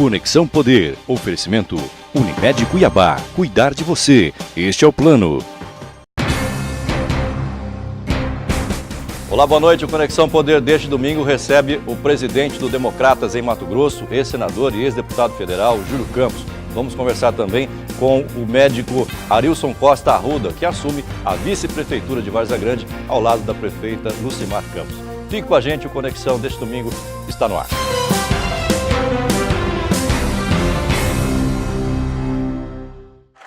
Conexão Poder. Oferecimento Unimed Cuiabá. Cuidar de você. Este é o plano. Olá, boa noite. O Conexão Poder deste domingo recebe o presidente do Democratas em Mato Grosso, ex-senador e ex-deputado federal, Júlio Campos. Vamos conversar também com o médico Arilson Costa Arruda, que assume a vice-prefeitura de Várzea Grande ao lado da prefeita Lucimar Campos. Fique com a gente, o Conexão deste domingo está no ar.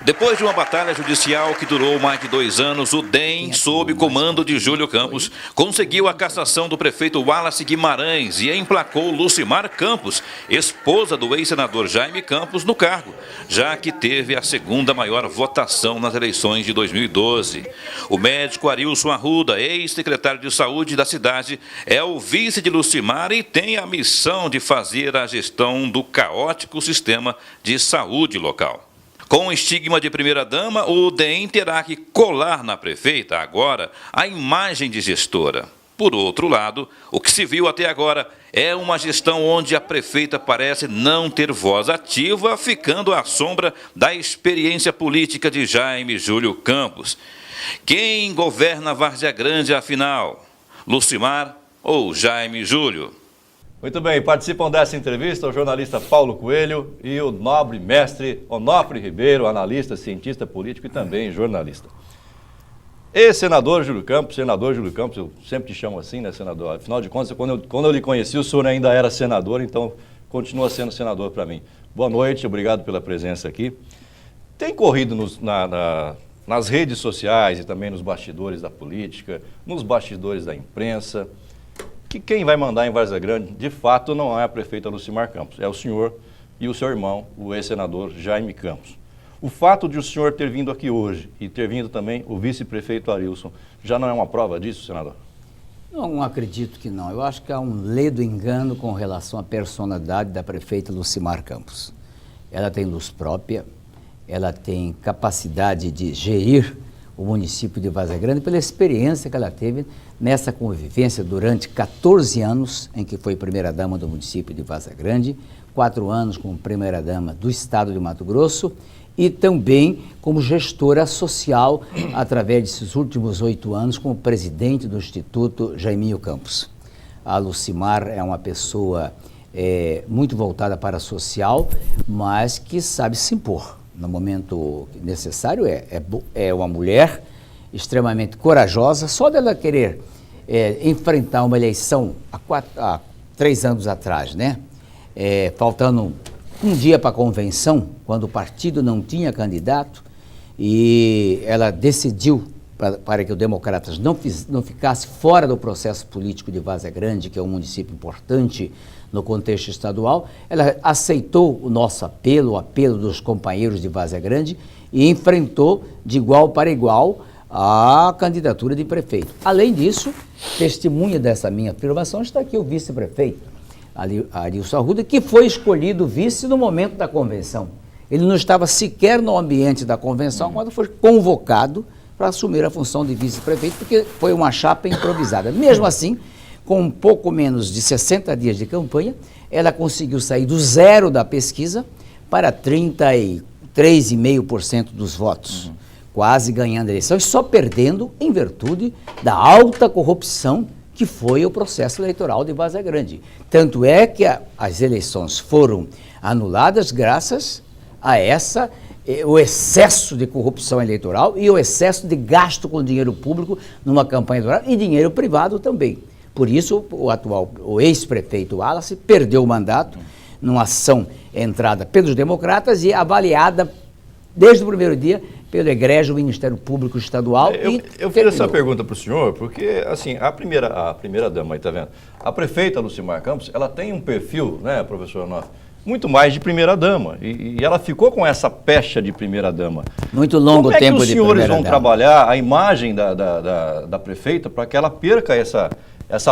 Depois de uma batalha judicial que durou mais de 2 anos, o DEM, sob comando de Júlio Campos, conseguiu a cassação do prefeito Wallace Guimarães e emplacou Lucimar Campos, esposa do ex-senador Jaime Campos, no cargo, já que teve a segunda maior votação nas eleições de 2012. O médico Arilson Arruda, ex-secretário de saúde da cidade, é o vice de Lucimar e tem a missão de fazer a gestão do caótico sistema de saúde local. Com o estigma de primeira-dama, o DEM terá que colar na prefeita, agora, a imagem de gestora. Por outro lado, o que se viu até agora é uma gestão onde a prefeita parece não ter voz ativa, ficando à sombra da experiência política de Jaime Júlio Campos. Quem governa Várzea Grande, afinal? Lucimar ou Jaime Júlio? Muito bem, participam dessa entrevista o jornalista Paulo Coelho e o nobre mestre Onofre Ribeiro, analista, cientista político e também jornalista. Ex-senador Júlio Campos, senador Júlio Campos, eu sempre te chamo assim, né, senador? Afinal de contas, quando eu lhe conheci, o senhor ainda era senador, então continua sendo senador para mim. Boa noite, obrigado pela presença aqui. Tem corrido nas redes sociais e também nos bastidores da política, nos bastidores da imprensa, que quem vai mandar em Várzea Grande, de fato, não é a prefeita Lucimar Campos, é o senhor e o seu irmão, o ex-senador Jaime Campos. O fato de o senhor ter vindo aqui hoje e ter vindo também o vice-prefeito Arilson, já não é uma prova disso, senador? Não acredito que não. Eu acho que há um ledo engano com relação à personalidade da prefeita Lucimar Campos. Ela tem luz própria, ela tem capacidade de gerir o município de Várzea Grande pela experiência que ela teve nessa convivência durante 14 anos em que foi primeira-dama do município de Várzea Grande, 4 anos como primeira-dama do estado de Mato Grosso e também como gestora social através desses últimos 8 anos como presidente do Instituto Jaiminho Campos. A Lucimar é uma pessoa muito voltada para a social, mas que sabe se impor. No momento necessário, é uma mulher extremamente corajosa. Só dela querer enfrentar uma eleição há 3 anos atrás, né? Faltando um dia para a convenção, quando o partido não tinha candidato, e ela decidiu para que o Democratas não ficasse fora do processo político de Várzea Grande, que é um município importante no contexto estadual. Ela aceitou o nosso apelo, o apelo dos companheiros de Várzea Grande e enfrentou de igual para igual a candidatura de prefeito. Além disso, testemunha dessa minha afirmação está aqui o vice-prefeito, Arilson Arruda, que foi escolhido vice no momento da convenção. Ele não estava sequer no ambiente da convenção quando foi convocado para assumir a função de vice-prefeito, porque foi uma chapa improvisada. Mesmo assim, com um pouco menos de 60 dias de campanha, ela conseguiu sair do zero da pesquisa para 33,5% dos votos, quase ganhando a eleição e só perdendo em virtude da alta corrupção que foi o processo eleitoral de Várzea Grande. Tanto é que as eleições foram anuladas graças a o excesso de corrupção eleitoral e o excesso de gasto com dinheiro público numa campanha eleitoral e dinheiro privado também. Por isso, o ex-prefeito Wallace perdeu o mandato numa ação entrada pelos democratas e avaliada desde o primeiro dia pelo egrégio Ministério Público Estadual. Eu fiz essa pergunta para o senhor porque, assim, a primeira-dama, tá vendo? A prefeita Lucimar Campos, ela tem um perfil, né, professor Onofre, muito mais de primeira-dama. E ela ficou com essa pecha de primeira-dama. Muito longo tempo de primeira-dama. Como é que os senhores vão trabalhar a imagem da prefeita para que ela perca essa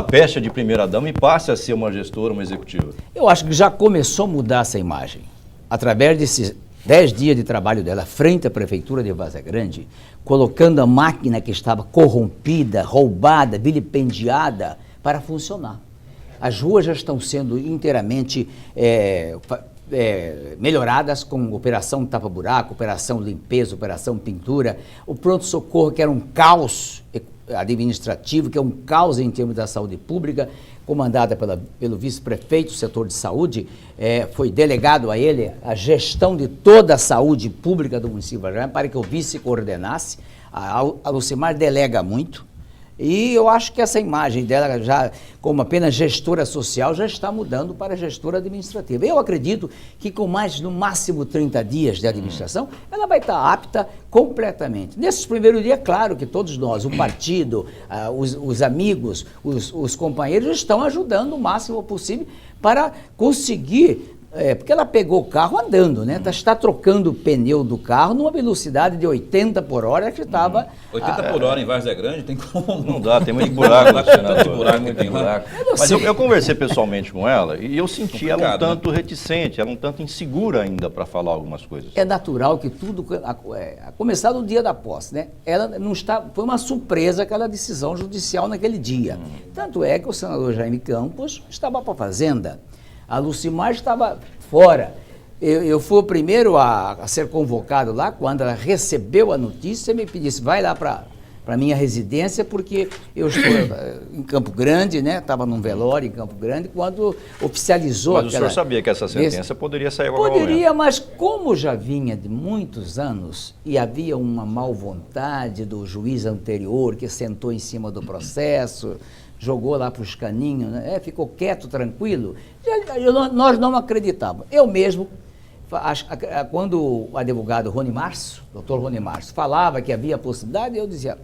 pecha de primeira-dama e passe a ser uma gestora, uma executiva? Eu acho que já começou a mudar essa imagem. Através desses 10 dias de trabalho dela frente à Prefeitura de Várzea Grande, colocando a máquina que estava corrompida, roubada, vilipendiada, para funcionar. As ruas já estão sendo inteiramente melhoradas com operação tapa-buraco, operação limpeza, operação pintura, o pronto-socorro, que era um caos administrativo, que é um caos em termos da saúde pública, comandada pelo vice-prefeito do setor de saúde, foi delegado a ele a gestão de toda a saúde pública do município de Vargas para que o vice coordenasse. A Lucimar delega muito, e eu acho que essa imagem dela, já como apenas gestora social, já está mudando para gestora administrativa. Eu acredito que com mais, no máximo, 30 dias de administração, ela vai estar apta completamente. Nesses primeiros dias, claro que todos nós, o partido, os amigos, os companheiros, estão ajudando o máximo possível para conseguir... porque ela pegou o carro andando, né? Está trocando o pneu do carro numa velocidade de 80 por hora, que estava... 80 por hora em Várzea Grande tem como... Não dá, tem muito buraco, senador. Tanto buraco Tem muito que tem lá. buraco. Mas eu conversei pessoalmente com ela e eu senti ela um Complicado, tanto reticente, ela um tanto insegura ainda para falar algumas coisas. É natural que tudo, a começar do dia da posse, né? Ela não está, foi uma surpresa aquela decisão judicial naquele dia. Tanto é que o senador Jaime Campos estava para a Fazenda. A Lucimar estava fora. Eu fui o primeiro a ser convocado lá, quando ela recebeu a notícia, me disse, vai lá para a minha residência, porque eu estou em Campo Grande, né? Estava num velório em Campo Grande, quando oficializou Mas o senhor sabia que essa sentença poderia sair a qualquer momento? Poderia, mas como já vinha de muitos anos e havia uma mal vontade do juiz anterior que sentou em cima do processo, jogou lá para os caninhos, né? Ficou quieto, tranquilo, nós não acreditávamos. Eu mesmo, quando o advogado Rony Março, doutor Rony Março, falava que havia possibilidade, eu dizia,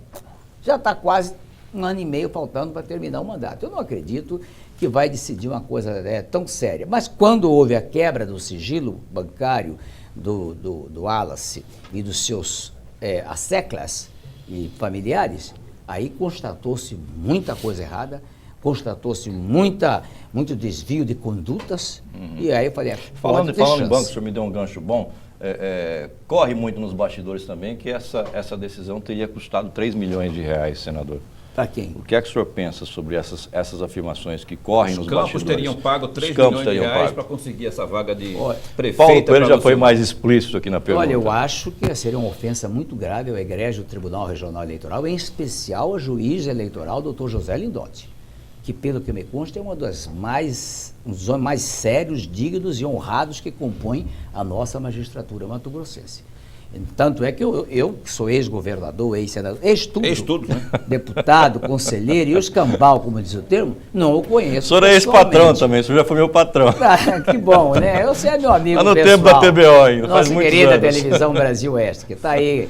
já está quase 1 ano e meio faltando para terminar o mandato. Eu não acredito que vai decidir uma coisa tão séria. Mas quando houve a quebra do sigilo bancário do Wallace e dos seus asseclas e familiares, aí constatou-se muita coisa errada, constatou-se muito desvio de condutas, e aí eu falei, falando em banco, o senhor me deu um gancho bom, corre muito nos bastidores também que essa decisão teria custado 3 milhões de reais, senador. Para quem? O que é que o senhor pensa sobre essas afirmações que correm nos bastidores? Os Campos teriam pago 3 milhões de reais para conseguir essa vaga de prefeita. Paulo Coelho já foi mais explícito aqui na pergunta. Olha, eu acho que seria uma ofensa muito grave ao egrégio do Tribunal Regional Eleitoral, em especial ao juiz eleitoral, doutor José Lindotti, que, pelo que me consta, é um dos homens mais sérios, dignos e honrados que compõem a nossa magistratura mato-grossense. Tanto é que eu que sou ex-governador, ex-senador, ex-tudo, né? Deputado, conselheiro e o escambau, como diz o termo, não o conheço. O senhor é ex-patrão também, o senhor já foi meu patrão. Ah, que bom, né? Você é meu amigo no pessoal. tempo da TBO ainda, faz nossa muitos querida anos. televisão Brasil Oeste, que está aí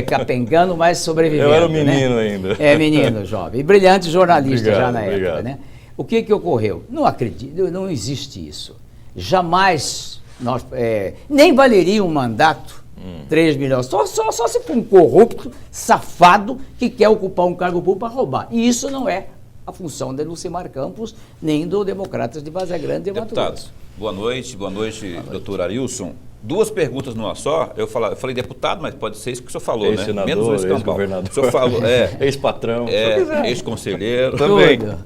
capengando, mas sobrevivendo. Eu era um menino ainda. Menino, jovem. E brilhante jornalista. Obrigado, já na época, obrigado. né? O que ocorreu? Não acredito, não existe isso. Jamais, nem valeria um mandato, 3 milhões, só se for um corrupto, safado, que quer ocupar um cargo público para roubar. E isso não é a função de Lucimar Campos, nem do Democratas de Varzea Grande e Mato Deputados, Grosso. boa noite, doutor Arilson. 2 perguntas numa só. Eu falei deputado, mas pode ser isso que o senhor falou, né? Ex-senador, Menos o escambau. ex-governador. O senhor falou, ex-patrão. Ex-conselheiro. Também. Tudo.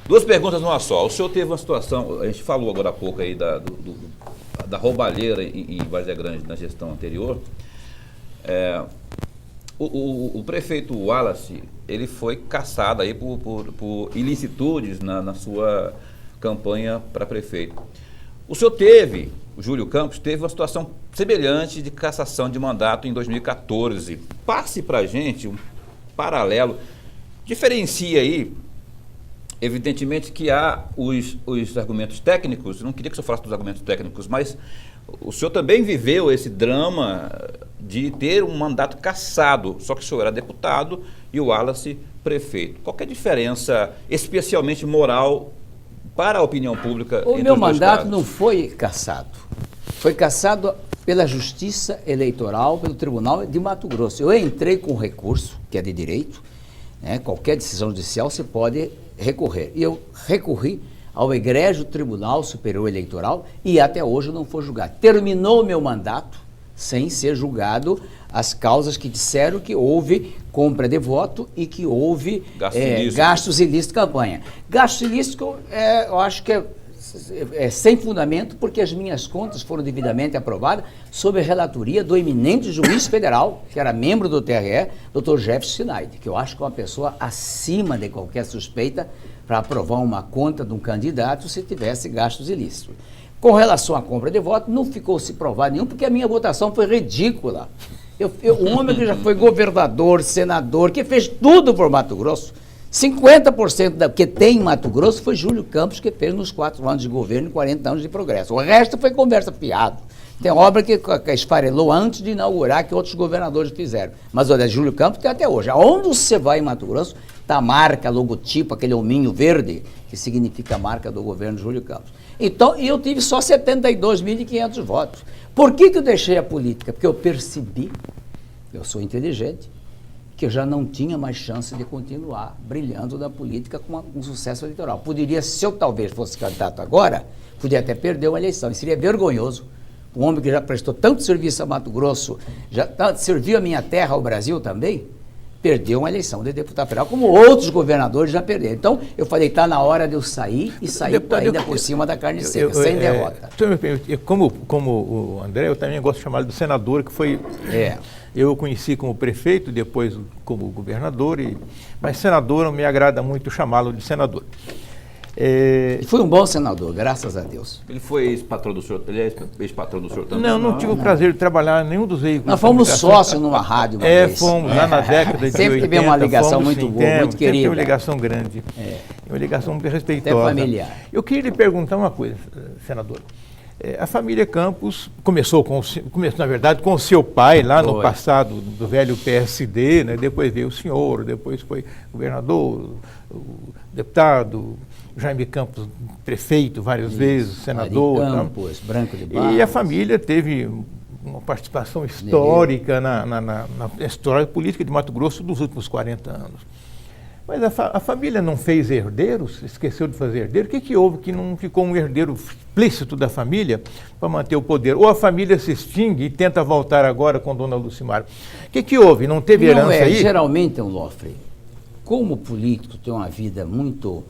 2 perguntas numa só. O senhor teve uma situação, a gente falou agora há pouco aí da roubalheira em Várzea Grande na gestão anterior. O prefeito Wallace, ele foi caçado aí por ilicitudes na sua campanha para prefeito. O senhor o Júlio Campos teve uma situação semelhante de cassação de mandato em 2014. Passe para a gente um paralelo, diferencia aí. Evidentemente que há os argumentos técnicos, não queria que o senhor falasse dos argumentos técnicos, mas o senhor também viveu esse drama de ter um mandato cassado, só que o senhor era deputado e o Wallace prefeito. Qual que é a diferença, especialmente moral, para a opinião pública entre os dois casos? O meu mandato não foi cassado, foi cassado pela Justiça Eleitoral, pelo Tribunal de Mato Grosso. Eu entrei com recurso, que é de direito, né? Qualquer decisão judicial você pode recorrer. E eu recorri ao egrégio Tribunal Superior Eleitoral e até hoje não foi julgado. Terminou o meu mandato sem ser julgado as causas que disseram que houve compra de voto e que houve gastos ilícitos de campanha. Gastos ilícitos, eu acho que sem fundamento, porque as minhas contas foram devidamente aprovadas sob a relatoria do eminente juiz federal, que era membro do TRE, Dr. Jefferson Sinaide, que eu acho que é uma pessoa acima de qualquer suspeita para aprovar uma conta de um candidato se tivesse gastos ilícitos. Com relação à compra de voto, não ficou se provado nenhum, porque a minha votação foi ridícula. Um homem que já foi governador, senador, que fez tudo por Mato Grosso, 50% do que tem em Mato Grosso foi Júlio Campos, que fez nos 4 anos de governo e 40 anos de progresso. O resto foi conversa fiada. Tem obra que esfarelou antes de inaugurar, que outros governadores fizeram. Mas olha, Júlio Campos tem até hoje. Aonde você vai em Mato Grosso, está a marca, logotipo, aquele hominho verde, que significa a marca do governo Júlio Campos. Então, eu tive só 72.500 votos. Por que eu deixei a política? Porque eu percebi, eu sou inteligente, que eu já não tinha mais chance de continuar brilhando na política com um sucesso eleitoral. Poderia, se eu talvez fosse candidato agora, poderia até perder uma eleição. E seria vergonhoso. Um homem que já prestou tanto serviço a Mato Grosso, já serviu a minha terra, ao Brasil também, perdeu uma eleição de deputado federal, como outros governadores já perderam. Então, eu falei, está na hora de eu sair, e sair ainda por cima da carne seca, sem derrota. Como o André, eu também gosto de chamar ele do senador, que foi... Eu o conheci como prefeito, depois como governador, mas senador me agrada muito chamá-lo de senador. Foi um bom senador, graças a Deus. Ele foi ex-patrão do senhor, ele é ex-patrão do senhor também? Não tive o prazer de trabalhar em nenhum dos veículos. Nós fomos sócios numa rádio uma vez. Fomos lá na década de 80. Sempre tivemos uma ligação muito boa, muito querida. Sempre uma ligação grande, uma ligação muito respeitosa. Até familiar. Eu queria lhe perguntar uma coisa, senador. A família Campos começou, na verdade, com o seu pai, lá no passado, do velho PSD, né? Depois veio o senhor, depois foi governador, o deputado, Jaime Campos, prefeito várias vezes, senador. Campos, Branco de Barros. E a família teve uma participação histórica na história política de Mato Grosso dos últimos 40 anos. Mas a família não fez herdeiros, esqueceu de fazer herdeiro. O que houve que não ficou um herdeiro explícito da família para manter o poder? Ou a família se extingue e tenta voltar agora com Dona Lucimar? O que houve? Não teve herança aí? Geralmente, Onofre, como o político tem uma vida muito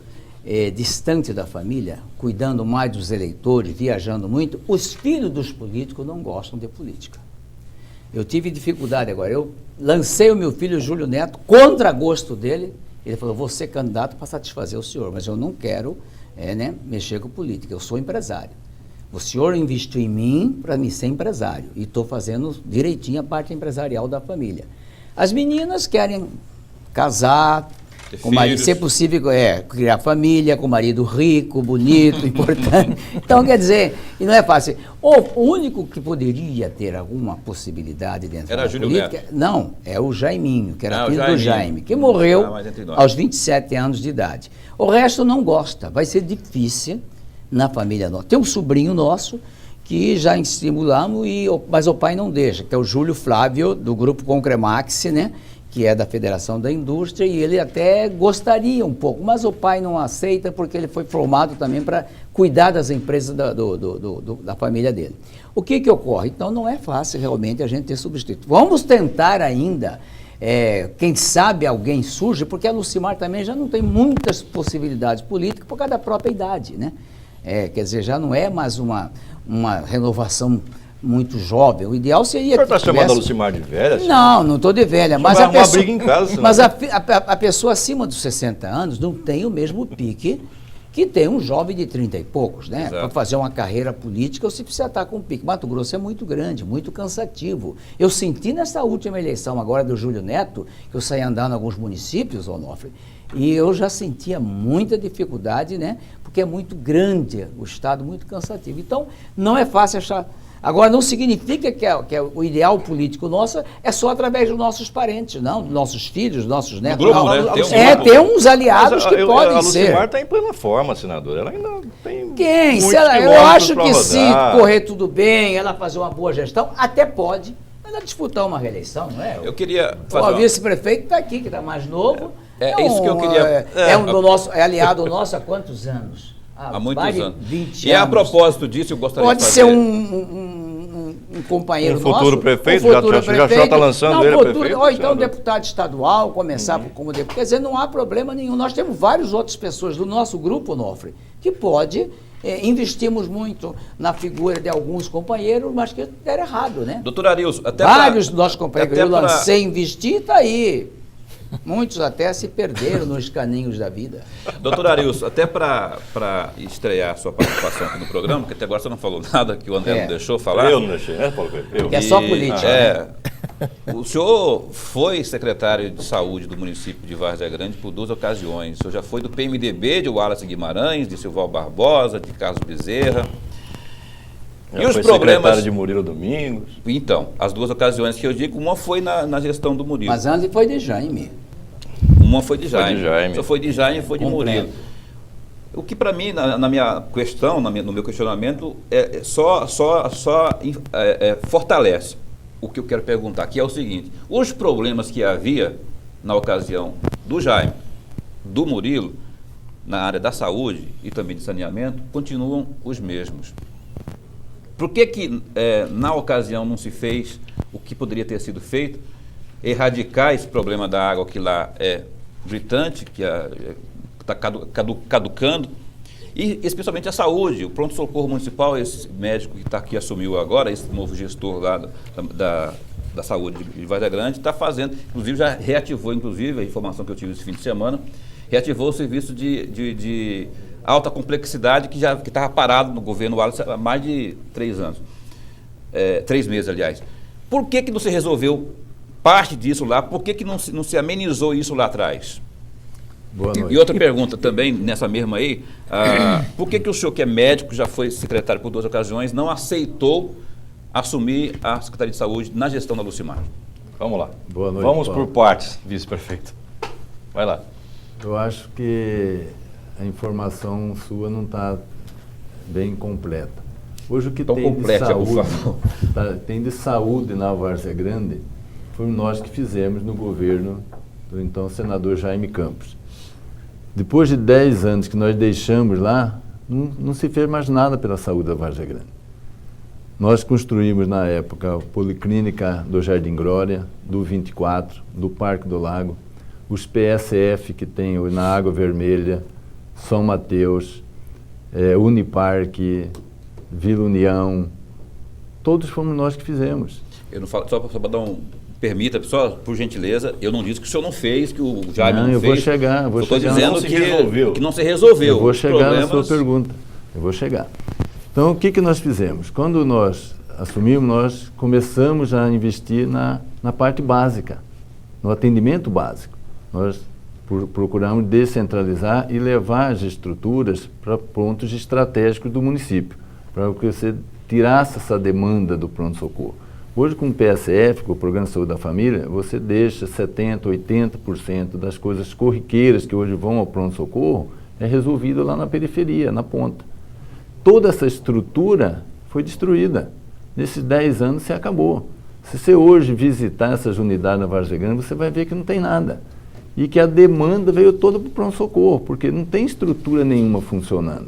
distante da família, cuidando mais dos eleitores, viajando muito, os filhos dos políticos não gostam de política. Eu tive dificuldade agora. Eu lancei o meu filho Júlio Neto contra gosto dele. Ele falou, vou ser candidato para satisfazer o senhor, mas eu não quero mexer com política, eu sou empresário. O senhor investiu em mim para me ser empresário e estou fazendo direitinho a parte empresarial da família. As meninas querem casar, com marido, se possível, criar família, com marido rico, bonito, importante. Então, quer dizer, e não é fácil. O único que poderia ter alguma possibilidade de entrar na política... Não, é o Jaiminho, que era filho do Jaime, que morreu aos 27 anos de idade. O resto não gosta, vai ser difícil na família nossa. Tem um sobrinho nosso que já estimulamos, mas o pai não deixa, que é o Júlio Flávio, do grupo Concremax, né? Que é da Federação da Indústria, e ele até gostaria um pouco, mas o pai não aceita porque ele foi formado também para cuidar das empresas da família dele. O que ocorre? Então não é fácil realmente a gente ter substituto. Vamos tentar ainda, quem sabe alguém surge, porque a Lucimar também já não tem muitas possibilidades políticas por causa da própria idade, né? Quer dizer, já não é mais uma renovação muito jovem. O ideal seria... O senhor está chamando a Lucimar de velha? Não estou de velha. Mas uma briga em casa. Mas a pessoa acima dos 60 anos não tem o mesmo pique que tem um jovem de 30 e poucos, né? Para fazer uma carreira política, você precisa estar com um pique. Mato Grosso é muito grande, muito cansativo. Eu senti nessa última eleição agora do Júlio Neto, que eu saí andando em alguns municípios, Onofre, e eu já sentia muita dificuldade, né? Porque é muito grande o estado, muito cansativo. Então, não é fácil achar... Agora, não significa que o ideal político nosso é só através dos nossos parentes, não, dos nossos filhos, dos nossos netos. Grupo, não. Né? Tem uns aliados que podem ser. A Lucimar está em plena forma, senador. Ela ainda tem eu acho que se correr tudo bem, ela fazer uma boa gestão, até pode. Ela disputar uma reeleição, não é? Eu queria fazer o vice-prefeito está aqui, que está mais novo. Isso que eu queria... É aliado nosso há quantos anos? Há muitos anos. 20 anos. A propósito disso, eu gostaria de fazer... Pode ser um companheiro nosso. Futuro prefeito, já está lançando ele prefeito. Ou então um deputado estadual, começar como deputado. Quer dizer, não há problema nenhum. Nós temos várias outras pessoas do nosso grupo, Onofre, que pode Investimos muito na figura de alguns companheiros, mas que deram errado, né? Doutor Arilson, até Vários dos nossos companheiros que eu pra- lancei investir, está aí. Muitos até se perderam nos caminhos da vida. Doutor Arilson, até para estrear a sua participação aqui no programa, porque até agora você não falou nada, que o André não deixou falar. Eu não deixei, né, Paulo Coelho? Eu. Que é só política, É, o senhor foi secretário de saúde do município de Várzea Grande por 2 ocasiões. O senhor já foi do PMDB de Wallace Guimarães, de Silval Barbosa, de Carlos Bezerra. Já E os foi problemas... secretário de Murilo Domingos. Então, as 2 ocasiões que eu digo, uma foi na gestão do Murilo. Mas antes foi de Jaime. Uma foi de Jaime. Foi de Jaime. Só foi de Jaime e foi de Completo. Murilo. O que para mim, na minha questão, no meu questionamento, fortalece o que eu quero perguntar, que é o seguinte: os problemas que havia na ocasião do Jaime, do Murilo, na área da saúde e também de saneamento, continuam os mesmos. Por que na ocasião não se fez o que poderia ter sido feito, erradicar esse problema da água que lá é gritante, que está caducando, e especialmente a saúde, o pronto-socorro municipal, esse médico que assumiu agora, esse novo gestor lá da saúde de Várzea Grande, está fazendo, inclusive já reativou, inclusive, a informação que eu tive esse fim de semana, reativou o serviço de alta complexidade que estava parado no governo Wallace há mais de 3 anos, 3 meses, aliás. Por que não se resolveu parte disso lá? Por que não se amenizou isso lá atrás? Boa noite. E outra pergunta também, nessa mesma aí, por que o senhor, que é médico, já foi secretário por 2 ocasiões, não aceitou assumir a Secretaria de Saúde na gestão da Lucimar? Vamos lá. Boa noite, Vamos Paulo. por partes, vice-prefeito. Vai lá. Eu acho que a informação sua não está bem completa. Hoje o que Então tem de complete, por saúde, favor. tem de saúde na Várzea Grande, foi nós que fizemos no governo do então senador Jaime Campos. Depois de 10 anos que nós deixamos lá, não se fez mais nada pela saúde da Várzea Grande. Nós construímos na época a Policlínica do Jardim Glória, do 24, do Parque do Lago, os PSF que tem na Água Vermelha, São Mateus, Uniparque, Vila União, todos fomos nós que fizemos. Eu não falo, só para dar permita, só por gentileza, eu não disse que o senhor não fez, que o Jaime não eu fez. vou chegar, eu vou Estou chegar. dizendo Não se resolveu. que não se resolveu. Eu vou chegar na sua Problemas- pergunta. Eu vou chegar. Então, o que nós fizemos? Quando nós assumimos, nós começamos a investir na parte básica, no atendimento básico. Nós procuramos descentralizar e levar as estruturas para pontos estratégicos do município, para que você tirasse essa demanda do pronto-socorro. Hoje, com o PSF, com o Programa de Saúde da Família, você deixa 70%, 80% das coisas corriqueiras que hoje vão ao pronto-socorro resolvido lá na periferia, na ponta. Toda essa estrutura foi destruída. Nesses 10 anos se acabou. Se você hoje visitar essas unidades na Várzea Grande, você vai ver que não tem nada. E que a demanda veio toda para o pronto-socorro, porque não tem estrutura nenhuma funcionando.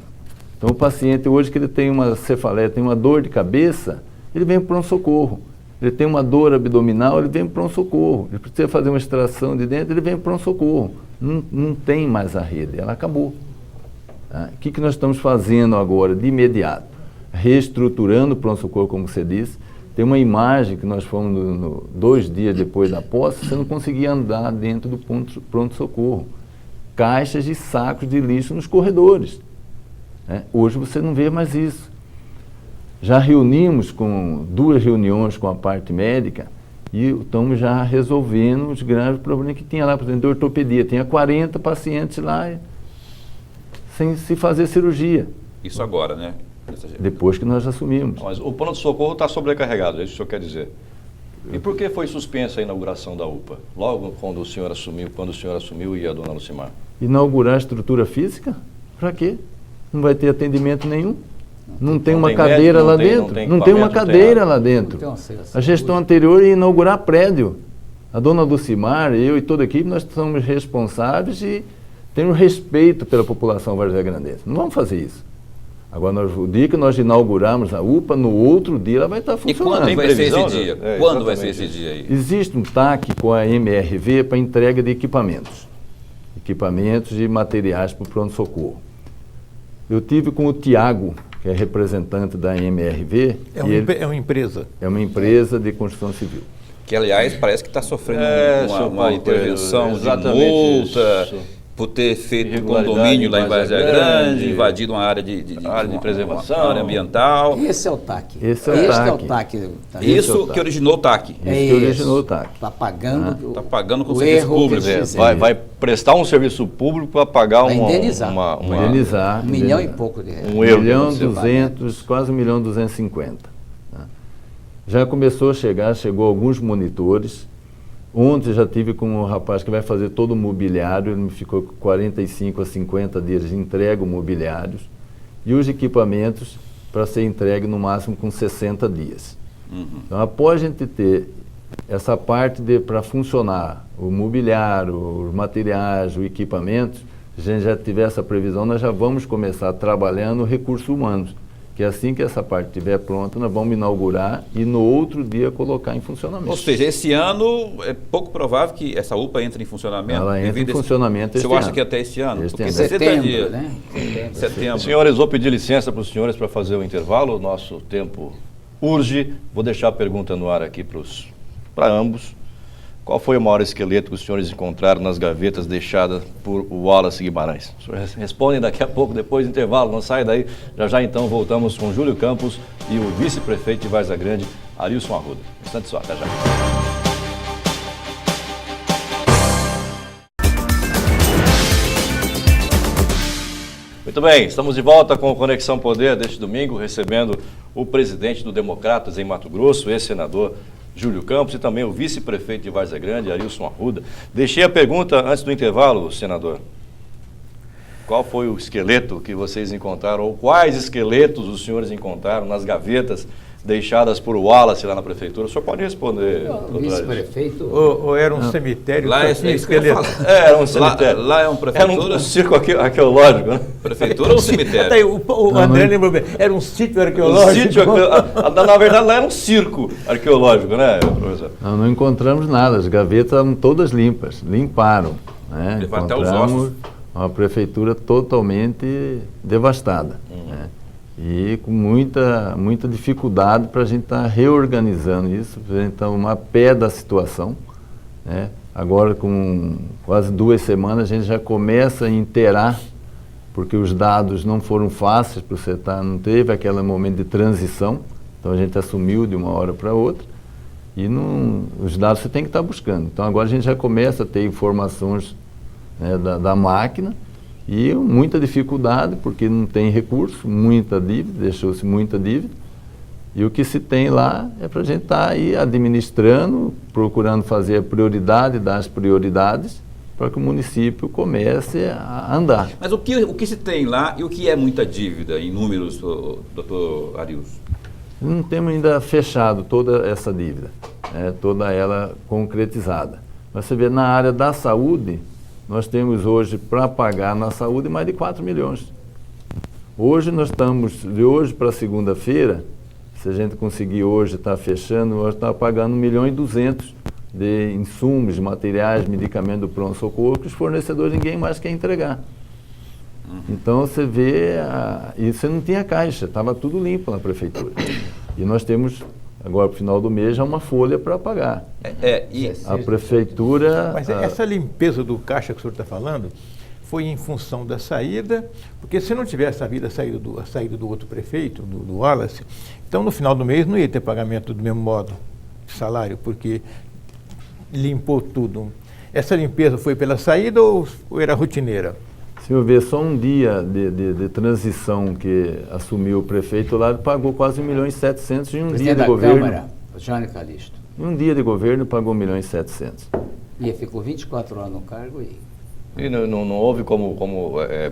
Então o paciente hoje que ele tem uma cefaleia, tem uma dor de cabeça, ele vem para o pronto-socorro. Ele tem uma dor abdominal, ele vem para o pronto-socorro. Ele precisa fazer uma extração de dentro, ele vem para o pronto-socorro. Não tem mais a rede, ela acabou. Tá? O que nós estamos fazendo agora, de imediato? Reestruturando o pronto-socorro, como você disse. Tem uma imagem que nós fomos 2 dias depois da posse, você não conseguia andar dentro do pronto-socorro. Caixas e sacos de lixo nos corredores. Né? Hoje você não vê mais isso. Já reunimos com 2 reuniões com a parte médica e estamos já resolvendo os graves problemas que tinha lá, por exemplo, de ortopedia. Tinha 40 pacientes lá sem se fazer cirurgia, Isso agora, né? depois que nós assumimos. Mas o pronto-socorro está sobrecarregado, é isso que o senhor quer dizer. E por que foi suspensa a inauguração da UPA? Logo quando o senhor assumiu e a dona Lucimar? Inaugurar a estrutura física? Para quê? Não vai ter atendimento nenhum. Não tem Não uma tem cadeira médico, lá não tem- dentro. não tem Não tem uma equipamento, não tem cadeira nada. lá dentro. Não tem acesso à A saúde. gestão anterior ia inaugurar prédio. A dona Lucimar, eu e toda a equipe, nós somos responsáveis e temos respeito pela população varzeagrandense. Não vamos fazer isso. Agora, o dia que nós inaugurarmos a UPA, no outro dia ela vai estar E funcionando. quando Tem vai ser previsão, esse dia? né? Quando vai ser Exatamente esse dia aí? Existe um TAC com a MRV para entrega de equipamentos. Equipamentos e materiais para o pronto-socorro. Eu tive com o Tiago, que é representante da MRV. É uma empresa. É uma empresa de construção civil. Que, aliás, parece que está sofrendo uma intervenção de multa por ter feito um condomínio lá em Várzea Grande, invadido uma área de preservação, uma área ambiental. Esse é o TAC. Esse é o TAC. Isso que originou o TAC. Isso que originou o TAC. Está pagando, Está pagando com o serviço erro público. que eles fizeram. Vai prestar um serviço público para pagar indenizar. Indenizar. 1 milhão e pouco de reais. 1 euro. 1.200.000, quase 1.250.000. Já começou a chegou alguns monitores. Ontem já tive com um rapaz que vai fazer todo o mobiliário, ele me ficou 45 a 50 dias de entrega o mobiliários e os equipamentos para ser entregue no máximo com 60 dias. Então, após a gente ter essa parte para funcionar o mobiliário, os materiais, o equipamento, se a gente já tiver essa previsão, nós já vamos começar trabalhando recursos humanos. Que assim que essa parte estiver pronta, nós vamos inaugurar e no outro dia colocar em funcionamento. Ou seja, esse ano é pouco provável que essa UPA entre em funcionamento. Ela entra em funcionamento este ano. Você acha que até esse ano? Porque 60 dias. Né? Setembro. Senhores, vou pedir licença para os senhores para fazer o intervalo. O nosso tempo urge. Vou deixar a pergunta no ar aqui para ambos. Qual foi o maior esqueleto que os senhores encontraram nas gavetas deixadas por Wallace Guimarães? Os senhores respondem daqui a pouco, depois do intervalo. Não sai daí. Já então voltamos com Júlio Campos e o vice-prefeito de Várzea Grande, Arilson Arruda. Instante só, até já. Muito bem, estamos de volta com o Conexão Poder deste domingo, recebendo o presidente do Democratas em Mato Grosso, ex-senador Júlio Campos, e também o vice-prefeito de Várzea Grande, Arilson Arruda. Deixei a pergunta antes do intervalo, senador. Qual foi o esqueleto que vocês encontraram, ou quais esqueletos os senhores encontraram nas gavetas deixadas por Wallace lá na prefeitura? O senhor pode responder, doutor Vice-prefeito... Ou era um cemitério? Lá é tinha isso que eu ia esqueleto? falar. Era um cemitério. Lá é uma prefeitura? Era um circo arqueológico, né? Prefeitura ou cemitério? Até aí, o André lembrou bem. Era um sítio arqueológico. Na verdade, lá era um circo arqueológico, né, professor? Não encontramos nada, as gavetas estavam todas limpas, limparam. Né? Levar até os Encontramos ossos. uma prefeitura totalmente devastada. Né? E com muita dificuldade para a gente estar reorganizando isso, para a gente estar uma pé da situação. Né? Agora, com quase 2 semanas, a gente já começa a inteirar, porque os dados não foram fáceis para você estar, não teve aquele momento de transição, então a gente assumiu de uma hora para outra, e os dados você tem que estar buscando. Então agora a gente já começa a ter informações, né, da máquina, e muita dificuldade, porque não tem recurso, muita dívida, deixou-se muita dívida, e o que se tem lá é para a gente estar aí administrando, procurando fazer a prioridade das prioridades, para que o município comece a andar. Mas o que se tem lá e o que é muita dívida em números, doutor Arilson? Não temos ainda fechado toda essa dívida, né, toda ela concretizada. Mas você vê, na área da saúde, nós temos hoje para pagar na saúde mais de 4 milhões. Hoje nós estamos, de hoje para segunda-feira, se a gente conseguir hoje estar fechando, nós estamos pagando 1.200.000 de insumos, materiais, medicamentos do pronto-socorro, que os fornecedores ninguém mais quer entregar. Então você vê, e você não tinha caixa, estava tudo limpo na prefeitura. E nós temos, agora para o final do mês, já uma folha para pagar. A prefeitura... Mas essa limpeza do caixa que o senhor está falando foi em função da saída, porque se não tivesse havido a saída do outro prefeito, do Wallace, então no final do mês não ia ter pagamento do mesmo modo de salário, porque limpou tudo. Essa limpeza foi pela saída ou era rotineira? Se eu ver só um dia de transição que assumiu o prefeito lá, ele pagou quase 1.700.000 em um dia de governo. Câmara, Jânio Calixto. Em um dia de governo pagou 1.700.000. E ficou 24 anos no cargo E não houve como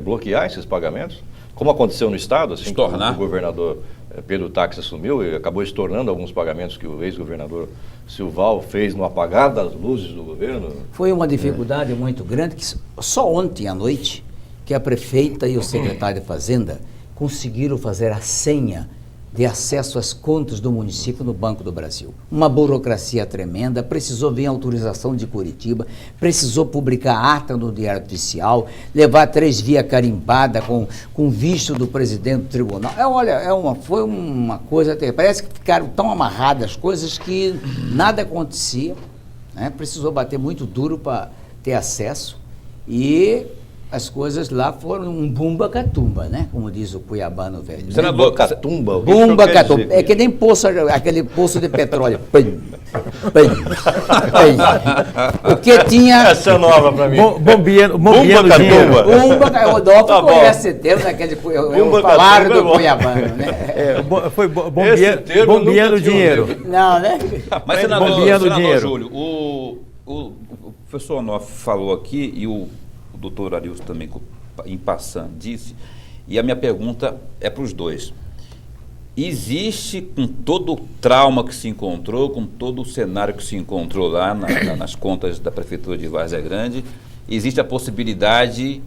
bloquear esses pagamentos? Como aconteceu no Estado, assim, que o governador Pedro Táxi assumiu e acabou estornando alguns pagamentos que o ex-governador Silval fez no apagar das luzes do governo? Foi uma dificuldade muito grande, que só ontem à noite que a prefeita e o secretário de Fazenda conseguiram fazer a senha de acesso às contas do município no Banco do Brasil. Uma burocracia tremenda, precisou vir a autorização de Curitiba, precisou publicar ata no Diário Oficial, levar 3 via carimbada com visto do presidente do tribunal. Foi uma coisa, parece que ficaram tão amarradas as coisas que nada acontecia, né? Precisou bater muito duro para ter acesso e as coisas lá foram um bumba-catumba, né? Como diz o cuiabano velho. Senador, catumba? Bumba-catumba. É que nem aquele poço de petróleo. Pim, pim, pim. Porque tinha... Essa é nova pra mim. Bombeando dinheiro. O Rodolfo conhece esse termo daquele... Eu falaram do cuiabano, né? Foi bombeando dinheiro. Não, né? Mas, senador dinheiro. Júlio, o professor Onofre falou aqui e o doutor Arilson também, em passando, disse, e a minha pergunta é para os dois. Existe, com todo o trauma que se encontrou, com todo o cenário que se encontrou lá nas contas da Prefeitura de Várzea Grande, existe a possibilidade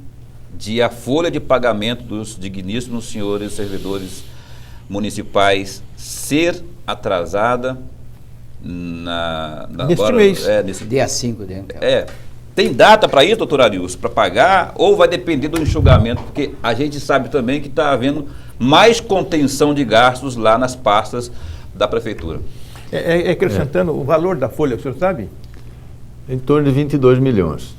de a folha de pagamento dos digníssimos senhores servidores municipais ser atrasada neste mês? Dia 5 dentro. Tem data para isso, doutor Arilson, para pagar, ou vai depender do enxugamento? Porque a gente sabe também que está havendo mais contenção de gastos lá nas pastas da Prefeitura. Acrescentando o valor da folha, o senhor sabe? Em torno de 22 milhões.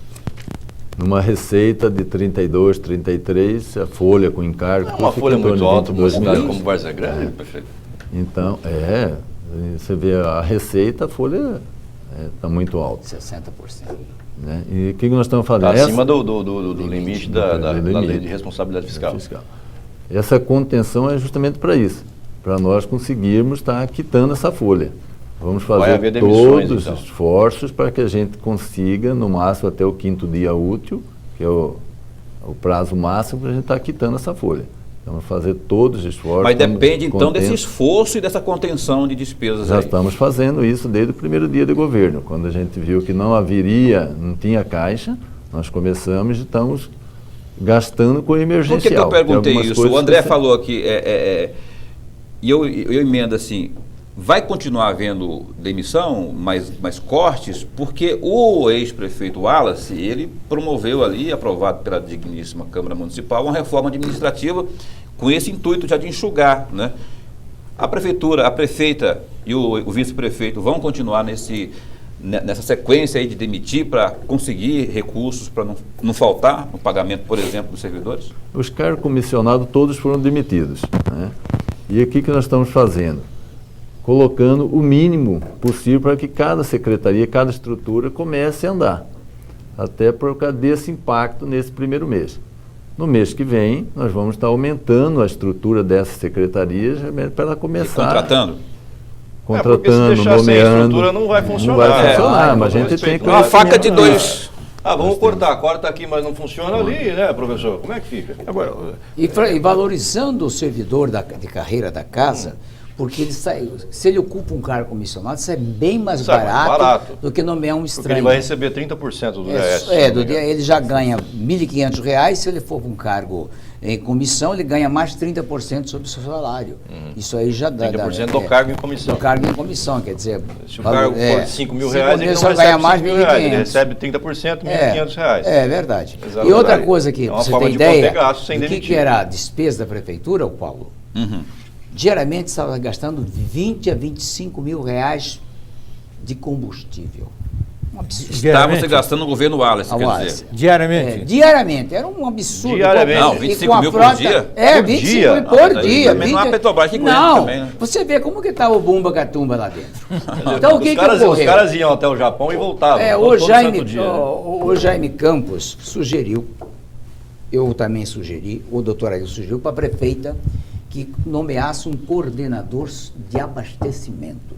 Numa receita de 32, 33, a folha com encargo... É uma folha muito alta, uma cidade como Várzea Grande, prefeito. Então, você vê a receita, a folha está muito alta. 60%. Né? E o que nós estamos fazendo? Está acima do limite da lei de responsabilidade fiscal. Essa contenção é justamente para isso, para nós conseguirmos estar quitando essa folha. Vamos fazer todos os esforços para que a gente consiga, no máximo até o 5º dia útil, que é o prazo máximo, para a gente estar quitando essa folha. Então, vamos fazer todos os esforços. Mas depende, então, desse esforço e dessa contenção de despesas. Já estamos fazendo isso desde o primeiro dia de governo. Quando a gente viu que não tinha caixa, nós começamos e estamos gastando com emergencial. Por que eu perguntei isso? O André falou aqui, e eu emendo assim, vai continuar havendo demissão, mais cortes, porque o ex-prefeito Wallace, ele promoveu ali, aprovado pela digníssima Câmara Municipal, uma reforma administrativa com esse intuito já de enxugar, né? A prefeita e o vice-prefeito vão continuar nessa sequência aí de demitir para conseguir recursos para não faltar no pagamento, por exemplo, dos servidores? Os cargos comissionados todos foram demitidos, né? E aqui que nós estamos fazendo? Colocando o mínimo possível para que cada secretaria, cada estrutura comece a andar, até por causa desse impacto nesse primeiro mês. No mês que vem, nós vamos estar aumentando a estrutura dessas secretarias para ela começar... E contratando, nomeando... Sem estrutura não vai funcionar. Não vai funcionar, mas a gente tem que... Uma faca de dois... vamos corta aqui, mas não funciona ali, né, professor? Como é que fica? Agora, e valorizando o servidor de carreira da casa... Porque se ele ocupa um cargo comissionado, sai bem mais barato do que nomear um estranho. Porque ele vai receber 30% do DS. Ele já ganha R$ 1.500, se ele for para um cargo em comissão, ele ganha mais 30% sobre o seu salário. Isso aí já dá... 30% do cargo em comissão. Do cargo em comissão, quer dizer... Se o cargo for de R$5 mil, ele só ganha mais R$ 1.500. Ele recebe 30%, R$ 1.500. É verdade. Exatamente. E outra coisa que você tem ideia, o que era a despesa da prefeitura, Paulo? Diariamente estava gastando 20 a 25 mil reais de combustível. Um absurdo. Estava se gastando no governo Wallace, quer dizer. Diariamente? Diariamente, era um absurdo. Diariamente. Não, 25 mil por dia? 25 mil por dia. Também não há Petrobras que aguenta também, né? Você vê como que estava o Bumba-Catumba lá dentro. Então, os caras iam até o Japão e voltavam. O Jaime Campos sugeriu, eu também sugeri, o doutor Ailton sugeriu para a prefeita que nomeasse um coordenador de abastecimento.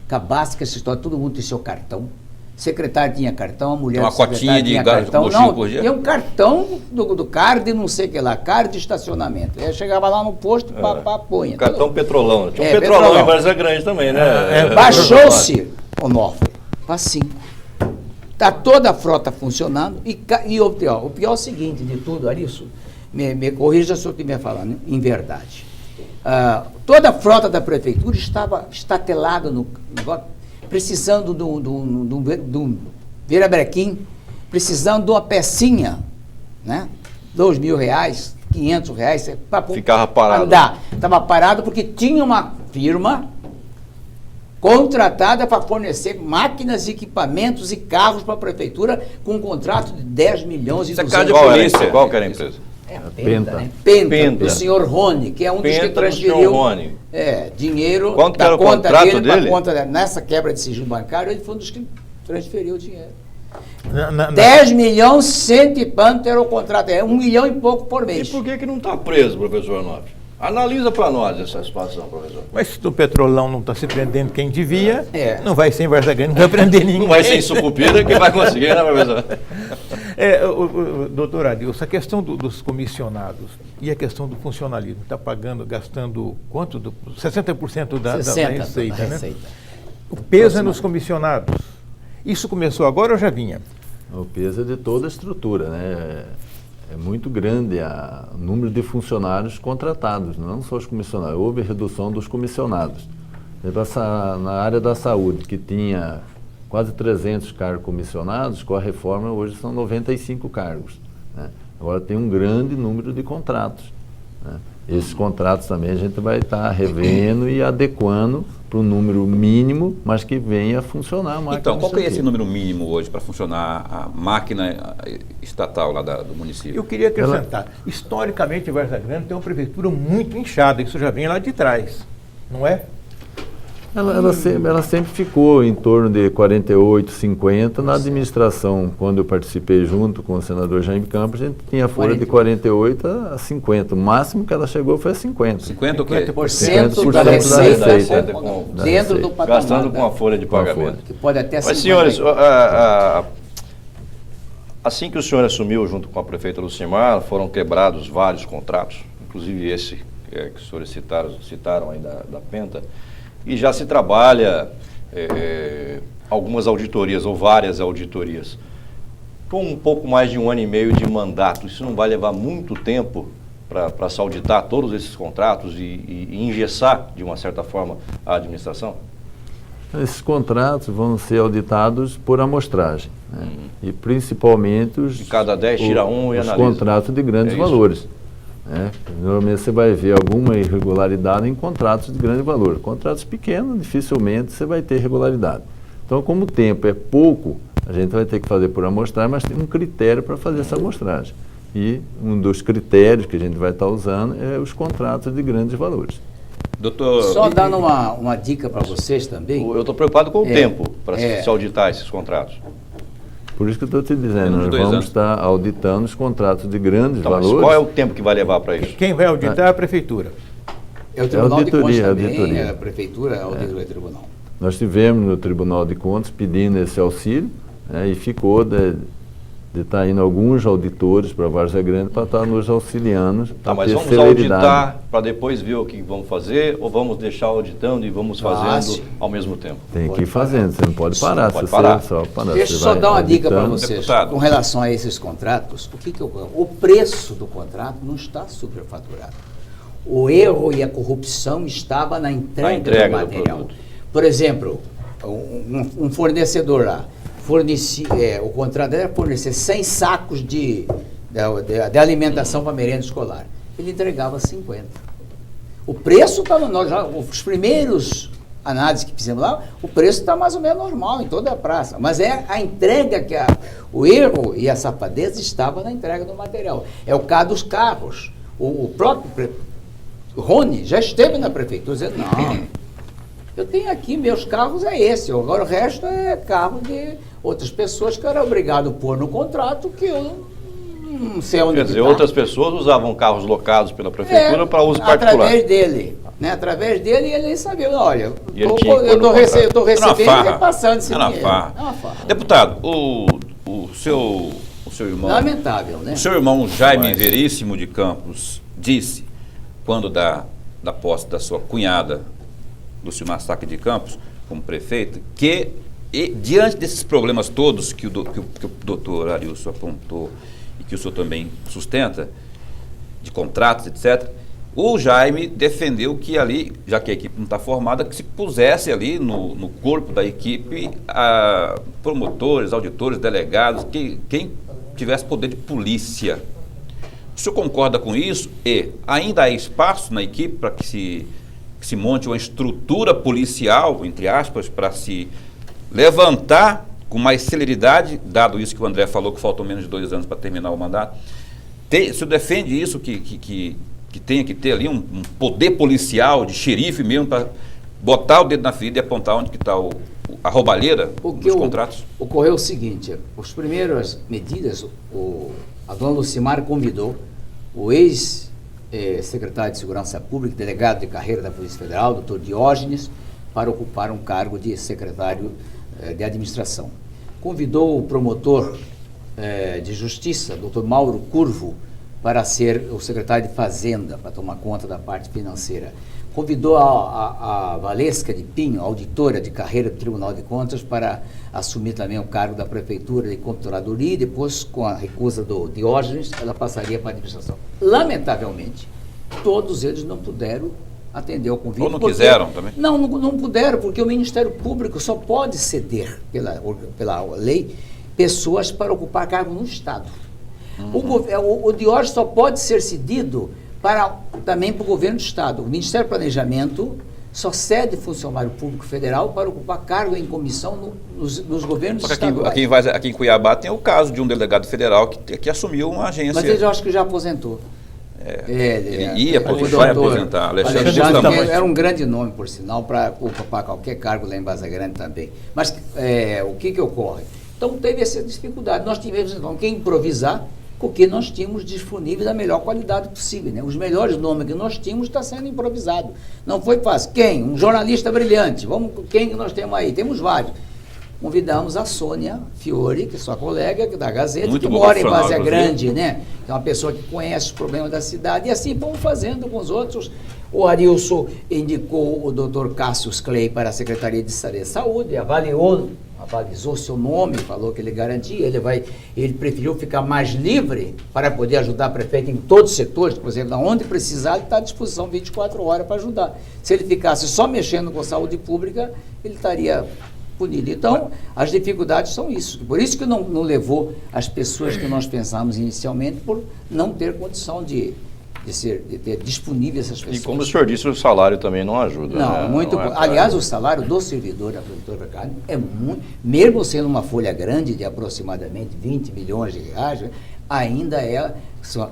Acabasse com essa história, todo mundo tem seu cartão. Secretário tinha cartão, a mulher uma cotinha de cartão. Por dia? Tinha um cartão do card, não sei o que lá, card de estacionamento. Aí chegava lá no posto, põe. Cartão Petrolão. Tinha um Petrolão em Várzea Grande também, né? Baixou-se, Onofre, para 5. Está toda a frota funcionando e o pior é o seguinte de tudo, Arilson, me corrija se eu estiver falando em verdade. Toda a frota da prefeitura estava estatelada no negócio, precisando de um virabrequim, precisando de uma pecinha, né? R$2.000, R$500, para Ficava parado. andar. Estava parado porque tinha uma firma contratada para fornecer máquinas, equipamentos e carros para a prefeitura com um contrato de 10 milhões e Isso é 200 cara de Qual era, polícia. qual que era a empresa? Penta, Penta. né? Penta, Penta. do senhor Rony, que é um dos que Penta do senhor transferiu Rony. dinheiro Quanto que da era o conta contrato dele para dele? conta nessa quebra de sigilo bancário, ele foi um dos que transferiu o dinheiro. Na- 10 milhões, cento e quanto era o contrato, é 1 milhão e pouco por E mês. por que não está preso, professor Onofre? Analisa para nós essa situação, professor. Mas se o Petrolão não está se prendendo quem devia, É. não vai ser em Varza Grande, não vai prender ninguém. Não vai ser em Sucupira que vai conseguir, né, professor? Doutor Adilson, a questão dos comissionados e a questão do funcionalismo, está gastando quanto? 60% da 60% receita, da né? receita. O peso é nos comissionados. Isso começou agora ou já vinha? O peso é de toda a estrutura, né? É muito grande o número de funcionários contratados, não só os comissionados. Houve redução dos comissionados. Na área da saúde, que tinha quase 300 cargos comissionados, com a reforma hoje são 95 cargos, né? Agora tem um grande número de contratos, né? Esses contratos também a gente vai estar revendo e adequando para um número mínimo, mas que venha a funcionar a máquina. Então, qual que é esse administrativa. número mínimo hoje para funcionar a máquina estatal lá do município? Eu queria acrescentar, historicamente Varza Grande tem uma prefeitura muito inchada, isso já vem lá de trás, não é? Ela sempre ficou em torno de 48, 50. Na administração, quando eu participei junto com o senador Jaime Campos, a gente tinha folha de 48 a 50. O máximo que ela chegou foi a 50. 50 o quê? 50% 50% da da receita, receita. dentro do patamar. Gastando com a folha de pagamento. Que pode até Mas, 50. senhores, assim que o senhor assumiu junto com a prefeita Lucimar, foram quebrados vários contratos, inclusive esse que os senhores citaram aí da Penta, e já se trabalha algumas auditorias, ou várias auditorias. Com um pouco mais de 1 ano e meio de mandato, isso não vai levar muito tempo para se auditar todos esses contratos e engessar, de uma certa forma, a administração? Esses contratos vão ser auditados por amostragem, né? E principalmente De cada 10 tira um e os analisa. contratos de grandes É isso. valores, né? Normalmente você vai ver alguma irregularidade em contratos de grande valor. Contratos pequenos, dificilmente você vai ter irregularidade. Então, como o tempo é pouco, a gente vai ter que fazer por amostragem, mas tem um critério para fazer essa amostragem. E um dos critérios que a gente vai estar usando é os contratos de grandes valores. Doutor, Só dando uma dica para vocês também. Eu estou preocupado com o tempo para é. se auditar esses contratos. Por isso que eu estou te dizendo, Menos de nós 2 vamos anos. estar auditando os contratos de grandes Então, mas valores. qual é o tempo que vai levar para isso? Quem vai auditar é a prefeitura. É o Tribunal de Contas auditoria, também, auditoria. é a Prefeitura, a auditoria do Tribunal. Nós tivemos no Tribunal de Contas pedindo esse auxílio, né, e ficou de estar indo alguns auditores para Várzea Grande para estar nos auxiliando. Tá, mas ter vamos celeridade. auditar para depois ver o que vamos fazer, ou vamos deixar auditando e vamos fazendo sim. ao mesmo tempo? Tem que ir fazendo, você não pode parar. pode se parar. Você só parar. Deixa eu Você só vai dar uma dica para auditando. vocês. Deputado. Com relação a esses contratos, o preço do contrato não está superfaturado. O erro e a corrupção estava na entrega, do material. produto. Por exemplo, um fornecedor lá, o contrato era fornecer 100 sacos de alimentação para merenda escolar. Ele entregava 50. O preço estava, os primeiros análises que fizemos lá, o preço está mais ou menos normal em toda a praça. Mas é a entrega que o erro e a safadeza estava na entrega do material. É o caso dos carros. O próprio Rony já esteve na prefeitura dizendo, não, eu tenho aqui, meus carros é esse, agora o resto é carro de outras pessoas que eu era obrigado a pôr no contrato que eu não sei onde Quer dizer, tá. outras pessoas usavam carros locados pela prefeitura para uso particular. Através dele. Né? Através dele, ele nem sabia, olha, E ele tinha que pôr no eu estou Era uma recebendo farra. e passando esse Era uma dinheiro. farra. É uma farra. Deputado, o seu irmão... Lamentável, né? O seu irmão Jaime Veríssimo de Campos disse, quando da posse da sua cunhada, Lucimar Saque de Campos, como prefeito, que diante desses problemas todos que o doutor Arilson apontou e que o senhor também sustenta, de contratos, etc., O Jaime defendeu que ali, já que a equipe não está formada, que se pusesse ali no corpo da equipe promotores, auditores, delegados, quem tivesse poder de polícia. O senhor concorda com isso? E ainda há espaço na equipe para que se monte uma estrutura policial, entre aspas, para se levantar com mais celeridade, dado isso que o André falou, que faltam menos de 2 anos para terminar o mandato? O senhor defende isso, que tenha que ter ali um poder policial, de xerife mesmo, para botar o dedo na ferida e apontar onde que está a roubalheira dos contratos? Ocorreu o seguinte, as primeiras medidas, a dona Lucimar convidou o ex-secretário de Segurança Pública, delegado de carreira da Polícia Federal, doutor Diógenes, para ocupar um cargo de secretário de administração. Convidou o promotor de Justiça, doutor Mauro Curvo, para ser o secretário de Fazenda, para tomar conta da parte financeira. Convidou a Valesca de Pinho, auditora de carreira do Tribunal de Contas, para assumir também o cargo da Prefeitura de Computadoria, e depois, com a recusa do Diógenes, ela passaria para a administração. Lamentavelmente, todos eles não puderam atender ao convite. Ou não quiseram também? Não puderam, porque o Ministério Público só pode ceder, pela lei, pessoas para ocupar cargo no Estado. O Diógenes só pode ser cedido também para o governo do Estado. O Ministério do Planejamento só cede funcionário público federal para ocupar cargo em comissão nos governos estaduais. Aqui em Cuiabá tem o caso de um delegado federal que assumiu uma agência. Mas ele, eu acho que já aposentou. Ele vai aposentar. Alexandre era um grande nome, por sinal, para ocupar qualquer cargo lá em Vaza Grande também. Mas o que ocorre? Então teve essa dificuldade. Nós tivemos então que improvisar com o que nós tínhamos disponível da melhor qualidade possível, né? Os melhores nomes que nós tínhamos está sendo improvisado. Não foi fácil. Quem? Um jornalista brilhante. Quem que nós temos aí? Temos vários. Convidamos a Sônia Fiore, que é sua colega da Gazeta, muito que mora em Vaza Grande, né? É uma pessoa que conhece os problemas da cidade. E assim vamos fazendo com os outros. O Arilson indicou o Dr. Cássius Clay para a Secretaria de Saúde, avalizou seu nome, falou que ele garantia, ele preferiu ficar mais livre para poder ajudar a prefeita em todos os setores, por exemplo, onde precisar, ele está à disposição 24 horas para ajudar. Se ele ficasse só mexendo com saúde pública, ele estaria punido. Então, as dificuldades são isso. Por isso que não levou as pessoas que nós pensamos inicialmente, por não ter condição de ter disponível essas pessoas. E como o senhor disse, o salário também não ajuda. Não, né? muito. Aliás, o salário do servidor da produtora carne é muito, mesmo sendo uma folha grande de aproximadamente 20 milhões de reais, ainda é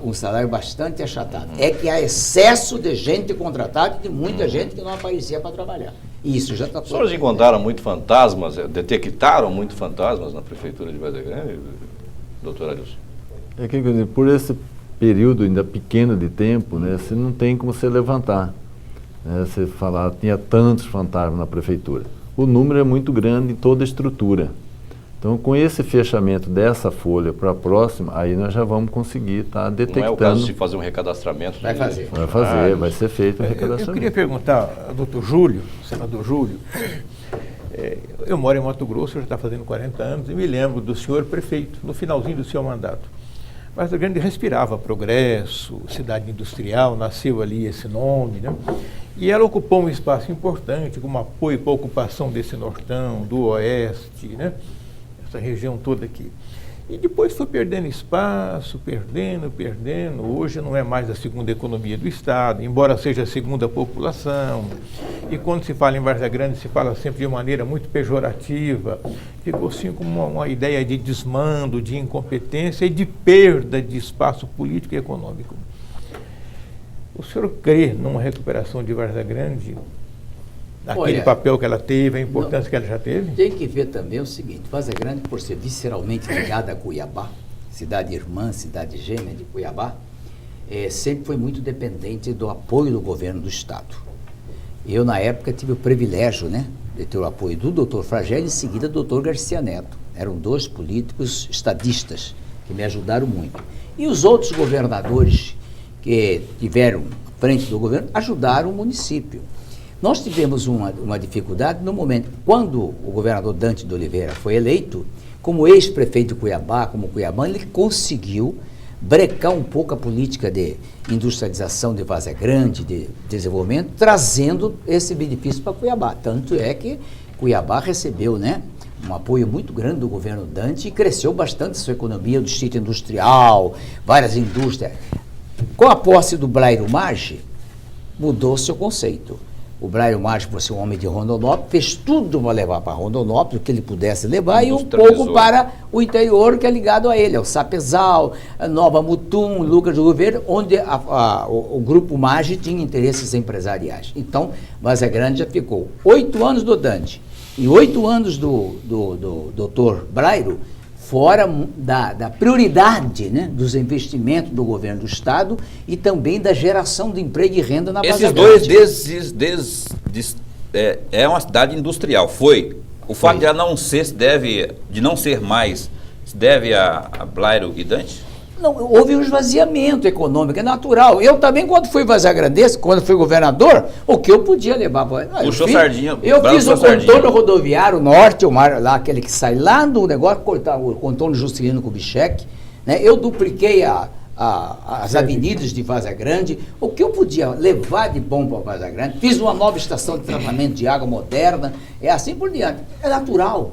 um salário bastante achatado. É que há excesso de gente contratada e de muita gente que não aparecia para trabalhar. Isso já está... Os senhores encontraram muito fantasmas, detectaram muito fantasmas na Prefeitura de Vaza Grande, doutor Arilson? Por esse período ainda pequeno de tempo, né, você não tem como você levantar. Né, você falar, tinha tantos fantasmas na prefeitura. O número é muito grande em toda a estrutura. Então, com esse fechamento dessa folha para a próxima, aí nós já vamos conseguir estar detectando. Não é o caso de fazer um recadastramento? Vai fazer. Vai ser feito o recadastramento. Eu queria perguntar ao doutor Júlio, senador Júlio, eu moro em Mato Grosso, já está fazendo 40 anos, e me lembro do senhor prefeito, no finalzinho do seu mandato. Vaza Grande respirava progresso, cidade industrial, nasceu ali esse nome, né? E ela ocupou um espaço importante, como apoio para a ocupação desse nortão, do oeste, né? Essa região toda aqui. E depois foi perdendo espaço, perdendo. Hoje não é mais a segunda economia do Estado, embora seja a segunda população. E quando se fala em Vaza Grande, se fala sempre de maneira muito pejorativa. Ficou assim como uma ideia de desmando, de incompetência e de perda de espaço político e econômico. O senhor crê numa recuperação de Vaza Grande? Aquele papel que ela teve, a importância que ela já teve? Tem que ver também o seguinte, Vaza Grande, por ser visceralmente ligada a Cuiabá, cidade irmã, cidade gêmea de Cuiabá, sempre foi muito dependente do apoio do governo do Estado. Eu, na época, tive o privilégio, né, de ter o apoio do doutor Fragel e, em seguida, do doutor Garcia Neto. Eram 2 políticos estadistas que me ajudaram muito. E os outros governadores que tiveram à frente do governo ajudaram o município. Nós tivemos uma dificuldade no momento, quando o governador Dante de Oliveira foi eleito, como ex-prefeito de Cuiabá, como cuiabano, ele conseguiu brecar um pouco a política de industrialização de Várzea Grande, de desenvolvimento, trazendo esse benefício para Cuiabá. Tanto é que Cuiabá recebeu, né, um apoio muito grande do governo Dante e cresceu bastante sua economia, do distrito industrial, várias indústrias. Com a posse do Blairo Maggi, mudou seu conceito. O Blairo Maggi, por ser um homem de Rondonópolis, fez tudo para levar para Rondonópolis, o que ele pudesse levar, e um pouco para o interior, que é ligado a ele, ao Sapezal, a Nova Mutum, Lucas do Governo, onde o grupo Maggi tinha interesses empresariais. Então, Várzea Grande já ficou 8 anos do Dante e 8 anos do doutor Blairo, fora da prioridade, né, dos investimentos do governo do Estado e também da geração de emprego e renda na Várzea Grande. Esses dois, é uma cidade industrial, foi. O fato de ela não ser, de não ser mais, se deve a Blairo e Dante? Não, houve um esvaziamento econômico, é natural. Eu também, quando fui vazagrandense, quando fui governador, o que eu podia levar para... Puxou sardinha. Eu fiz o contorno rodoviário norte, lá, aquele que sai lá do negócio, cortar o contorno Juscelino Kubitschek, né? Eu dupliquei as avenidas de Várzea Grande, o que eu podia levar de bom para Várzea Grande. Fiz uma nova estação de tratamento de água moderna, é assim por diante. É natural.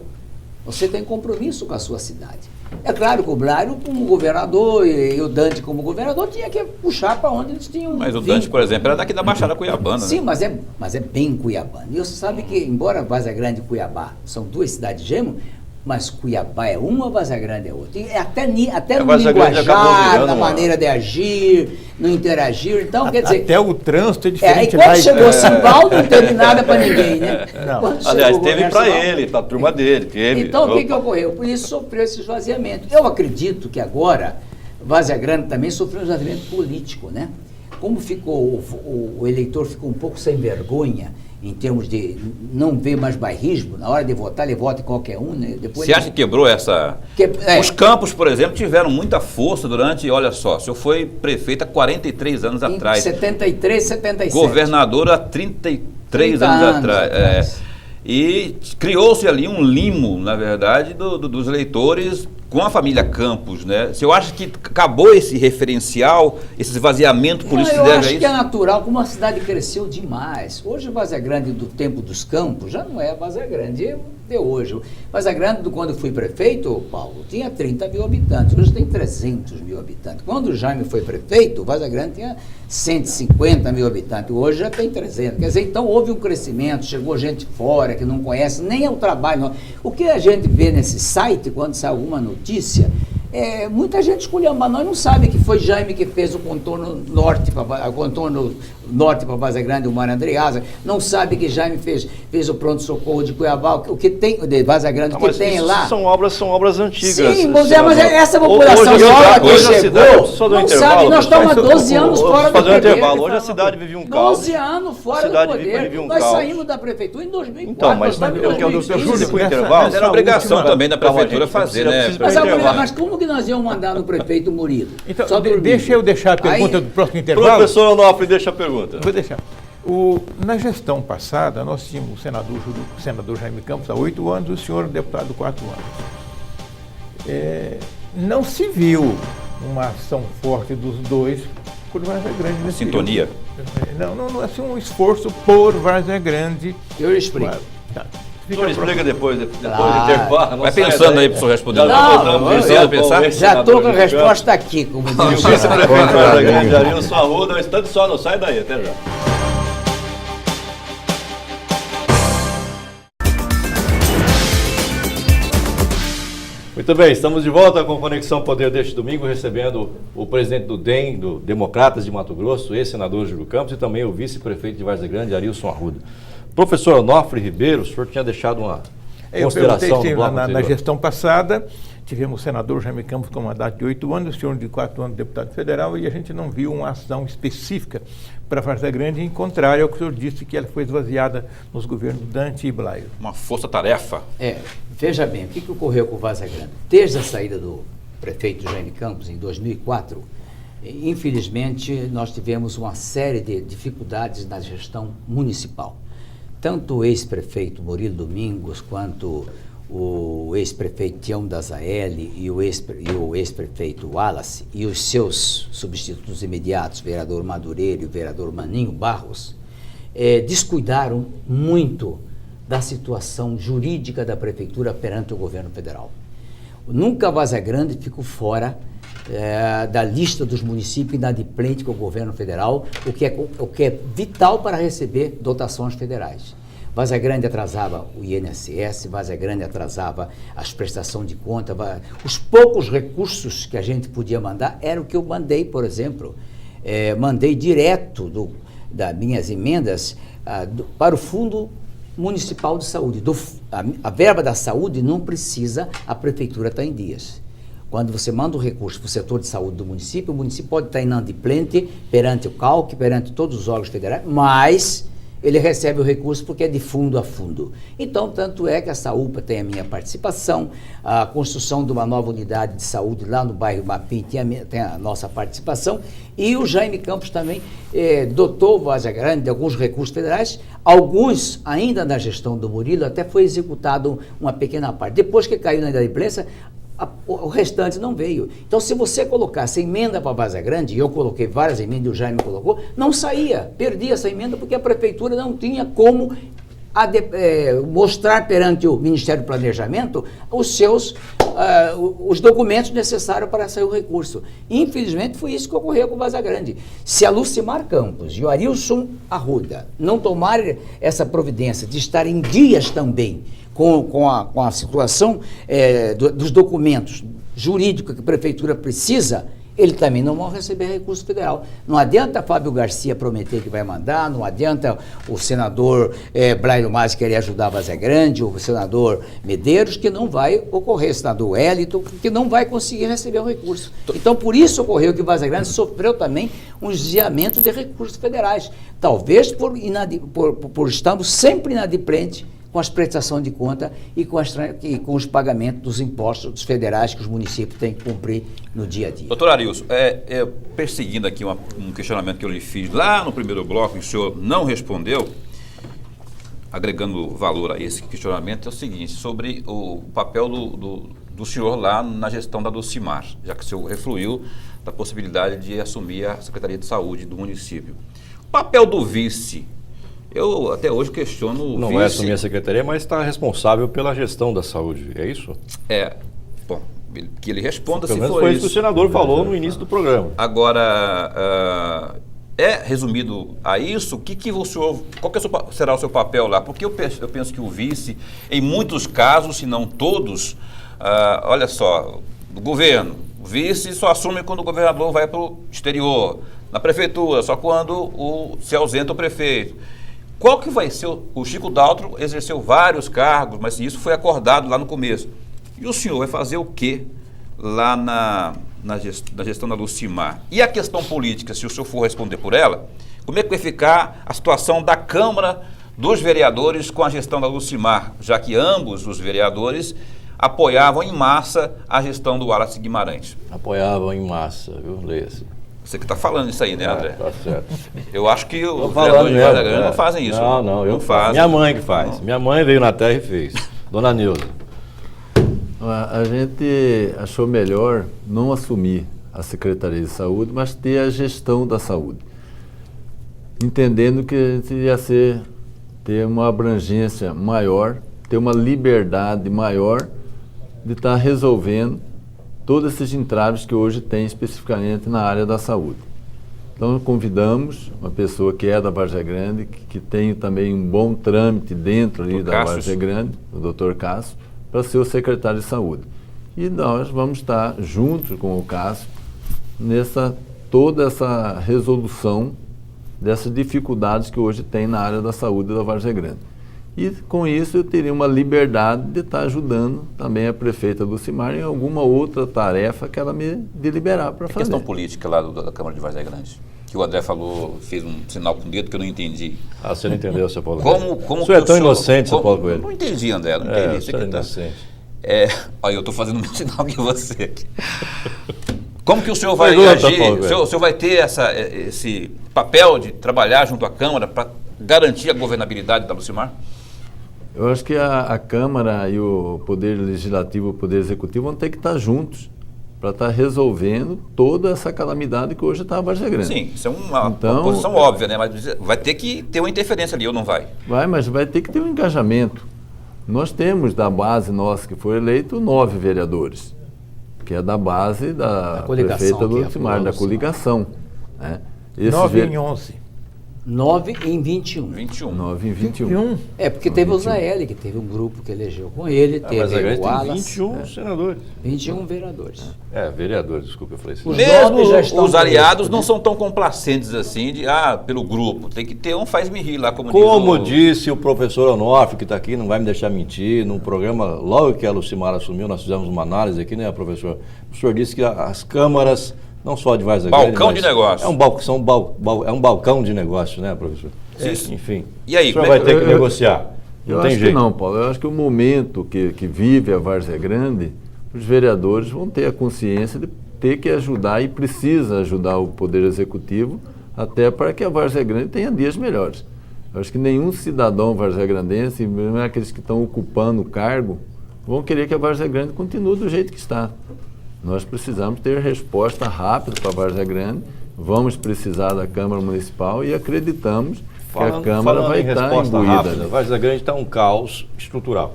Você tem compromisso com a sua cidade. É claro que o Blairo, como governador, e o Dante como governador, tinha que puxar para onde eles tinham. Mas o Dante, por exemplo, era daqui da Baixada Cuiabana. Sim, né? mas é bem cuiabano. E você sabe que, embora Várzea Grande e Cuiabá são duas cidades gêmeas, mas Cuiabá é uma, Várzea Grande é outra. E até no linguajar, na maneira de agir, no interagir. Então, quer dizer... Até o trânsito é diferente. E quando chegou Simbaldo, não teve nada para ninguém, né? Aliás, teve para ele, para a turma dele. Teve. Então, o que ocorreu? Por isso sofreu esse esvaziamento. Eu acredito que agora, Várzea Grande também sofreu um esvaziamento político, né? Como ficou, o eleitor ficou um pouco sem vergonha, em termos de não ver mais bairrismo, na hora de votar, ele vota em qualquer um, né? Depois você acha que quebrou essa... Os campos, por exemplo, tiveram muita força durante, olha só, o senhor foi prefeito há 43 anos atrás. 73, 77. Governador há 33 anos atrás. E criou-se ali um limo, na verdade, dos eleitores com a família Campos, né? Você acha que acabou esse referencial, esse esvaziamento político? Eu acho que é natural, como a cidade cresceu demais. Hoje, a Várzea Grande do tempo dos Campos já não é a Várzea Grande de hoje. Várzea Grande, quando fui prefeito, Paulo, tinha 30 mil habitantes. Hoje tem 300 mil habitantes. Quando o Jaime foi prefeito, Várzea Grande tinha 150 mil habitantes. Hoje já tem 300. Quer dizer, então houve um crescimento, chegou gente fora que não conhece nem o trabalho. Não. O que a gente vê nesse site, quando sai alguma notícia, muita gente esculhamba, nós não sabe que foi Jaime que fez o contorno norte para Várzea Grande, o Mar Andreasa, não sabe que Jaime fez o pronto-socorro de Cuiabá, o que tem, de Várzea Grande, o que tem lá. São obras antigas. Sim, mas essa população nova que chegou, não sabe, nós estamos há 12 anos fora do poder. Hoje a cidade vive um caos. 12 anos fora do poder, nós saímos da prefeitura em 2004. Então, mas era obrigação também da prefeitura fazer, né? Mas como que nós íamos mandar no prefeito Murilo? Então, deixa eu deixar a pergunta do próximo intervalo. Professor Onofre, deixa a pergunta. Vou deixar. Na gestão passada, nós tínhamos o senador Jaime Campos há 8 anos e o senhor deputado 4 anos. Não se viu uma ação forte dos dois por Várzea Grande. Sintonia? Não, assim, um esforço por Várzea Grande. Eu explico. Tá. O senhor explica depois do intervalo. Vai pensando aí para o senhor responder. Já estou com a resposta aqui. Como diz o vice-prefeito Várzea Grande, Arilson Arruda, um instante só, não sai daí, até já. Muito bem, estamos de volta com Conexão Poder deste domingo, recebendo o presidente do DEM, do Democratas de Mato Grosso, ex-senador Júlio Campos, e também o vice-prefeito de Várzea Grande, Arilson Arruda. Professor Onofre Ribeiro, o senhor tinha deixado uma consideração no bloco na gestão passada, tivemos o senador Jaime Campos com mandato de 8 anos, o senhor de 4 anos deputado federal, e a gente não viu uma ação específica para Várzea Grande, em contrário ao que o senhor disse, que ela foi esvaziada nos governos Dante e Blairo. Uma força-tarefa. Veja bem, o que ocorreu com Várzea Grande? Desde a saída do prefeito Jaime Campos, em 2004, infelizmente, nós tivemos uma série de dificuldades na gestão municipal. Tanto o ex-prefeito Murilo Domingos, quanto o ex-prefeito Tião Dazaelli e o ex-prefeito Wallace e os seus substitutos imediatos, o vereador Madureira e o vereador Maninho Barros, descuidaram muito da situação jurídica da prefeitura perante o governo federal. Nunca Várzea Grande ficou fora da lista dos municípios inadimplentes com o governo federal, o que é vital para receber dotações federais. Várzea Grande atrasava o INSS, Várzea Grande atrasava as prestações de conta, os poucos recursos que a gente podia mandar era o que eu mandei, por exemplo, mandei direto das minhas emendas para o Fundo Municipal de Saúde. A verba da saúde não precisa a prefeitura estar em dias. Quando você manda o recurso para o setor de saúde do município, o município pode estar inadimplente perante o CALC, perante todos os órgãos federais, mas ele recebe o recurso porque é de fundo a fundo. Então, tanto é que a SAUPA tem a minha participação, a construção de uma nova unidade de saúde lá no bairro Mapim tem a nossa participação, e o Jaime Campos também dotou Várzea Grande de alguns recursos federais, alguns ainda na gestão do Murilo, até foi executado uma pequena parte. Depois que caiu na inadimplência, o restante não veio. Então, se você colocasse emenda para Várzea Grande, e eu coloquei várias emendas e o Jaime colocou, não saía, perdia essa emenda porque a prefeitura não tinha como mostrar perante o Ministério do Planejamento os documentos necessários para sair o recurso. Infelizmente, foi isso que ocorreu com Várzea Grande. Se a Lucimar Campos e o Arilson Arruda não tomarem essa providência de estar em dias também com a situação dos documentos jurídicos que a prefeitura precisa, ele também não vai receber recurso federal. Não adianta Fábio Garcia prometer que vai mandar, não adianta o senador Brailo Mas querer ajudar a Várzea Grande, o senador Medeiros, que não vai ocorrer, o senador Wellington, que não vai conseguir receber o recurso. Então, por isso ocorreu que Várzea Grande sofreu também um desviamento de recursos federais, talvez por estarmos sempre inadimplentes com as prestações de conta e com os pagamentos dos impostos federais que os municípios têm que cumprir no dia a dia. Doutor Arilson, perseguindo aqui um questionamento que eu lhe fiz lá no primeiro bloco, e o senhor não respondeu, agregando valor a esse questionamento, é o seguinte, sobre o papel do senhor lá na gestão da Lucimar, já que o senhor refluiu da possibilidade de assumir a Secretaria de Saúde do município. O papel do vice, eu até hoje questiono o Não vice. vai assumir a secretaria, mas está responsável pela gestão da saúde, é isso? Bom, que ele responda Pelo se menos for foi isso. isso que o senador falou no início do programa. Agora, resumido a isso, qual que será o seu papel lá? Porque eu penso que o vice, em muitos casos, se não todos, olha só, do governo, o vice só assume quando o governador vai para o exterior, na prefeitura, só quando se ausenta o prefeito. Qual que vai ser? O Chico Daltro exerceu vários cargos, mas isso foi acordado lá no começo. E o senhor vai fazer o quê lá na gestão da Lucimar? E a questão política, se o senhor for responder por ela, como é que vai ficar a situação da Câmara dos Vereadores com a gestão da Lucimar, já que ambos os vereadores apoiavam em massa a gestão do Wallace Guimarães? Apoiavam em massa, viu, Leia-se? Você que está falando isso aí, né, André? Tá certo. Eu acho que os vereadores de Várzea Grande não fazem isso. Não, eu faço. Minha mãe que faz. Não. Minha mãe veio na terra e fez. Dona Neuza. A gente achou melhor não assumir a Secretaria de Saúde, mas ter a gestão da saúde. Entendendo que a gente ia ter uma abrangência maior, ter uma liberdade maior de estar resolvendo todos esses entraves que hoje tem especificamente na área da saúde. Então, convidamos uma pessoa que é da Várzea Grande, que tem também um bom trâmite dentro ali da Várzea Grande, o Dr. Cássio, para ser o secretário de saúde. E nós vamos estar juntos com o Cássio toda essa resolução dessas dificuldades que hoje tem na área da saúde da Várzea Grande. E com isso eu teria uma liberdade de estar ajudando também a prefeita Lucimar em alguma outra tarefa que ela me deliberar para fazer. A questão política lá da Câmara de Várzea Grande, que o André falou, fez um sinal com o dedo que eu não entendi. Você não entendeu, seu Paulo Coelho? Como o senhor é tão inocente, seu Paulo Coelho. Não entendi, André, não entendi. O senhor é inocente. Olha, eu estou fazendo o mesmo sinal que você aqui. Como que o senhor vai agir? O senhor vai ter esse papel de trabalhar junto à Câmara para garantir a governabilidade da Lucimar? Eu acho que a Câmara e o Poder Legislativo e o Poder Executivo vão ter que estar juntos para estar resolvendo toda essa calamidade que hoje está a Várzea Grande. Sim, isso é uma posição óbvia, né? Mas vai ter que ter uma interferência ali, ou não vai? Vai, mas vai ter que ter um engajamento. Nós temos da base nossa que foi eleito 9 vereadores, que é da base da prefeita Lucimar, da coligação. Né? 9 em 11. 9 em 21. 9 em 21. É, porque teve o Zaeli, que teve um grupo que elegeu com ele, teve o Wallace. 21 senadores. 21 vereadores. Vereadores, desculpa, eu falei assim. Mesmo os aliados não são tão complacentes assim, pelo grupo. Tem que ter um faz-me rir lá, como disse o professor Onofre, que está aqui, não vai me deixar mentir, no programa, logo que a Lucimar assumiu, nós fizemos uma análise aqui, né, professor? O senhor disse que as câmaras, não só de Várzea Grande, balcão de negócio. É um balcão de negócio, né, professor? Sim. Enfim. E aí, o senhor vai ter que negociar. Eu acho que não, Paulo. Eu acho que o momento que vive a Várzea Grande, os vereadores vão ter a consciência de ter que ajudar e precisa ajudar o Poder Executivo até para que a Várzea Grande tenha dias melhores. Eu acho que nenhum cidadão varzeagrandense, mesmo aqueles que estão ocupando o cargo, vão querer que a Várzea Grande continue do jeito que está. Nós precisamos ter resposta rápida para a Várzea Grande, vamos precisar da Câmara Municipal e acreditamos que a Câmara vai estar imbuída. A Várzea Grande está um caos estrutural.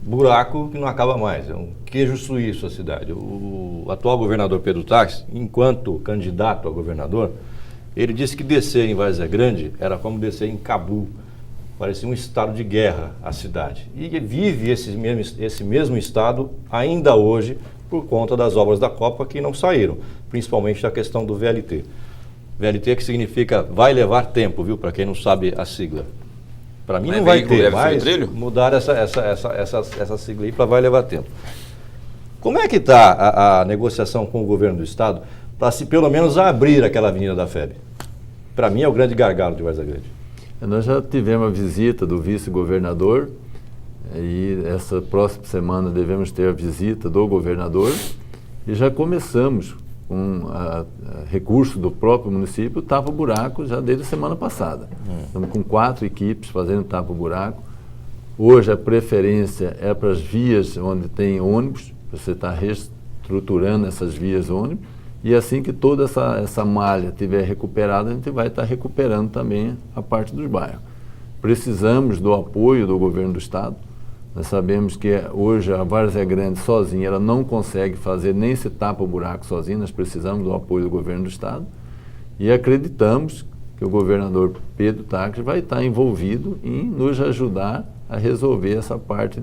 Buraco que não acaba mais, é um queijo suíço a cidade. O atual governador Pedro Táxi, enquanto candidato a governador, ele disse que descer em Várzea Grande era como descer em Cabul. Parecia um estado de guerra a cidade. E vive esse mesmo estado ainda hoje por conta das obras da Copa que não saíram, principalmente a questão do VLT. VLT que significa vai levar tempo, viu? Para quem não sabe a sigla. Para mim não vai ter, mas mudar essa sigla aí para vai levar tempo. Como é que está a negociação com o governo do estado para se pelo menos abrir aquela avenida da FEB? Para mim é o grande gargalo de Várzea Grande. Nós já tivemos a visita do vice-governador e essa próxima semana devemos ter a visita do governador e já começamos com recurso do próprio município, tapa-buraco já desde a semana passada. Estamos com 4 equipes fazendo tapa-buraco. Hoje a preferência é para as vias onde tem ônibus, você está reestruturando essas vias ônibus, e assim que toda essa malha estiver recuperada, a gente vai estar recuperando também a parte dos bairros. Precisamos do apoio do governo do estado. Nós sabemos que hoje a Várzea Grande sozinha ela não consegue fazer nem se tapa o buraco sozinha, nós precisamos do apoio do governo do estado e acreditamos que o governador Pedro Táxi vai estar envolvido em nos ajudar a resolver essa parte,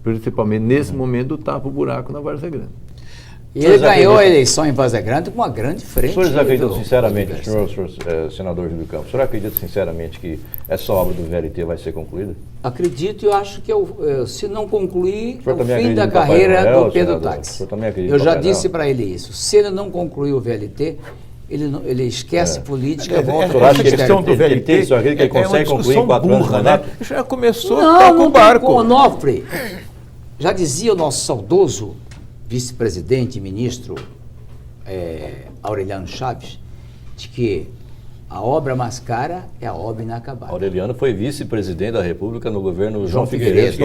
principalmente nesse momento do tapa o buraco na Várzea Grande. E ele ganhou a eleição em Várzea Grande com uma grande frente. O senhor acredita sinceramente, senador Júlio Campos, o senhor acredita sinceramente que essa obra do VLT vai ser concluída? Acredito e eu acho que se não concluir, é o fim da carreira do Pedro Táxi. Eu já disse para ele isso. Se ele não concluir o VLT, ele esquece política, volta para a questão do VLT. Isso aqui que ele consegue concluir em 4 anos, né? Já começou com o barco. Onofre, já dizia o nosso saudoso vice-presidente e ministro Aureliano Chaves, de que a obra mais cara é a obra inacabada. Aureliano foi vice-presidente da República no governo João Figueiredo.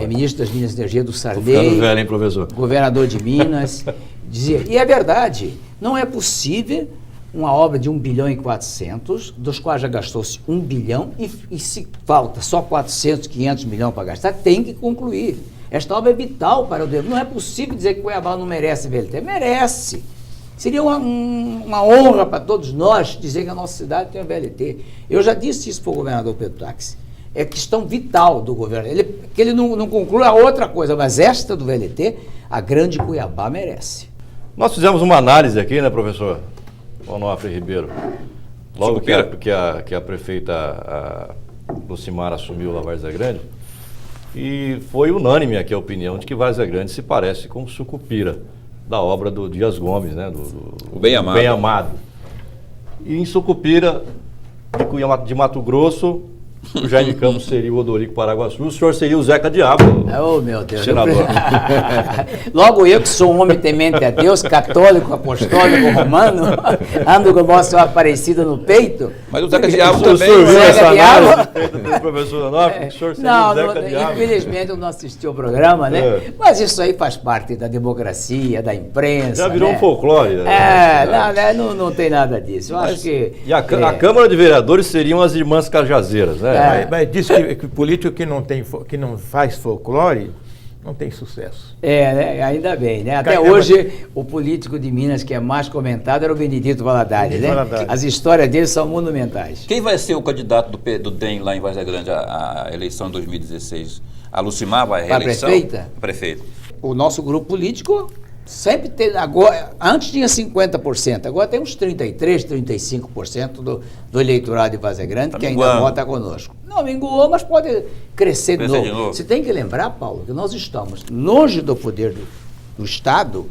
Ministro das Minas e Energia do Sarney, ficando velho, hein, professor? Governador de Minas. Dizia, e é verdade, não é possível uma obra de 1 bilhão e 400, dos quais já gastou-se 1 bilhão e se falta só 400, 500 milhões para gastar, tem que concluir. Esta obra é vital para o desenvolvimento. Não é possível dizer que Cuiabá não merece VLT. Merece. Seria uma honra para todos nós dizer que a nossa cidade tem a VLT. Eu já disse isso para o governador Pedro Táxi. É questão vital do governo. Que ele não conclua a outra coisa, mas esta do VLT, a grande Cuiabá merece. Nós fizemos uma análise aqui, né, professor Onofre Ribeiro? Logo que a prefeita Lucimar assumiu a Várzea Grande, e foi unânime aqui a opinião de que Várzea Grande se parece com Sucupira, da obra do Dias Gomes, né? O Bem Amado. Bem Amado. E em Sucupira, de Mato Grosso, o Jaime Campos seria o Odorico Paraguaçu, o senhor seria o Zeca Diabo. Oh, meu Deus. Senador. Logo eu, que sou um homem temente a Deus, católico, apostólico, romano, ando com o nosso Aparecido no peito. Mas o Zeca Diabo O também. senhor viu Zeca essa Diabo? análise do professor Onofre? O senhor seria Não, o Zeca Diabo. infelizmente eu não assisti o programa, né? É. Mas isso aí faz parte da democracia, da imprensa. Já virou né? um folclore. Né? Não tem nada disso. Eu acho que. E a Câmara de Vereadores seriam as irmãs cajazeiras, né? Mas diz que político que não faz folclore não tem sucesso. Né? Ainda bem, né? Até Caramba. hoje, o político de Minas que é mais comentado era o Benedito Valadares, né? Valadares. As histórias dele são monumentais. Quem vai ser o candidato do DEM lá em Várzea Grande à eleição de 2016? A Lucimar vai à Pra reeleição? prefeita? Prefeito. O nosso grupo político sempre teve, agora, antes tinha 50%, agora tem uns 33%, 35% do eleitorado de Várzea Grande que ainda minguando. vota conosco. Não, minguou, mas pode crescer de Crescer novo. de novo. Você tem que lembrar, Paulo, que nós estamos longe do poder do Estado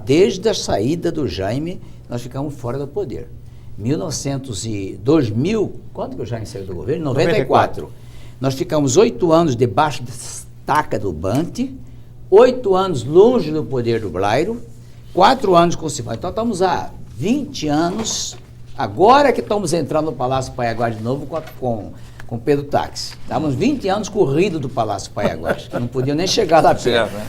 desde a saída do Jaime, nós ficamos fora do poder. 2000, quando que o Jaime saiu do governo? 94. Nós ficamos 8 anos debaixo da estaca do Bante, 8 anos longe do poder do Blairo, 4 anos com o Simão. Então estamos há 20 anos, agora que estamos entrando no Palácio Paiaguá de novo com Pedro Táxi. Estávamos 20 anos corrido do Palácio Paiaguá, que não podiam nem chegar lá perto. Certo, né?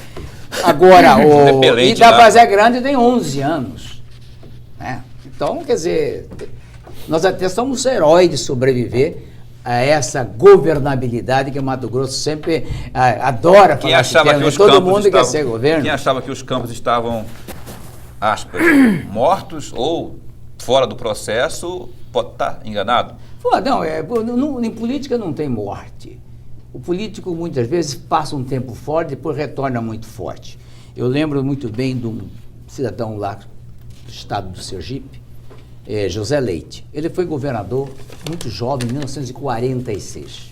Agora, Repelente e da lá. Várzea Grande tem 11 anos. Né? Então, quer dizer, nós até somos heróis de sobreviver a essa governabilidade que o Mato Grosso sempre adora Quem falar achava que quer, os todo campos mundo estavam, quer ser governo. Quem achava que os campos estavam, aspas, mortos ou fora do processo, pode estar enganado. Pô, não, em política não tem morte. O político muitas vezes passa um tempo forte e depois retorna muito forte. Eu lembro muito bem de um cidadão lá do estado do Sergipe, José Leite. Ele foi governador muito jovem, em 1946.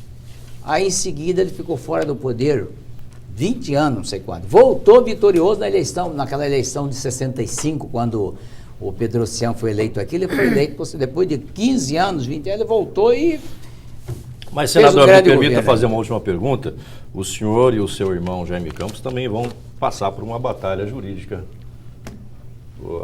Aí, em seguida, ele ficou fora do poder 20 anos, não sei quando. Voltou vitorioso naquela eleição de 65, quando o Pedrocian foi eleito aqui. Ele foi eleito depois de 15 anos, 20 anos, ele voltou e... Mas, fez um senador, me grande permita governo. fazer uma última pergunta. O senhor e o seu irmão Jaime Campos também vão passar por uma batalha jurídica.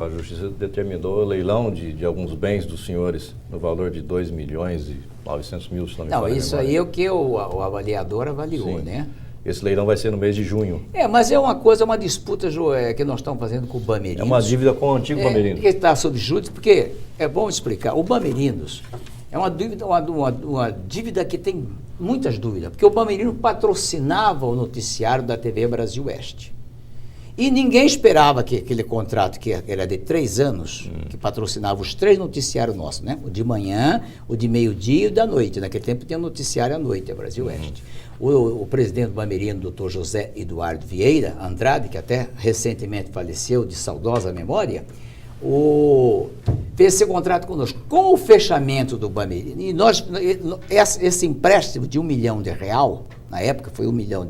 A Justiça determinou o leilão de alguns bens dos senhores no valor de 2.900.000, se não me Não, falha a isso memória. aí é o que o avaliador avaliou, Sim. né? Esse leilão vai ser no mês de junho. Mas é uma disputa que nós estamos fazendo com o Bamerinos. É uma dívida com o antigo Bamerinos. Que está sob júdice, porque é bom explicar. O Bamerinos é uma dívida que tem muitas dúvidas, porque o Bamerinos patrocinava o noticiário da TV Brasil Oeste. E ninguém esperava que aquele contrato, que era de 3 anos, que patrocinava os 3 noticiários nossos, né? O de manhã, o de meio-dia e o da noite. Naquele tempo tinha noticiário à noite, a Brasil Oeste. O presidente do Bamerino, doutor José Eduardo Vieira Andrade, que até recentemente faleceu de saudosa memória, fez esse contrato conosco. Com o fechamento do Bamerino, e esse empréstimo de R$1 milhão, na época foi R$1 milhão,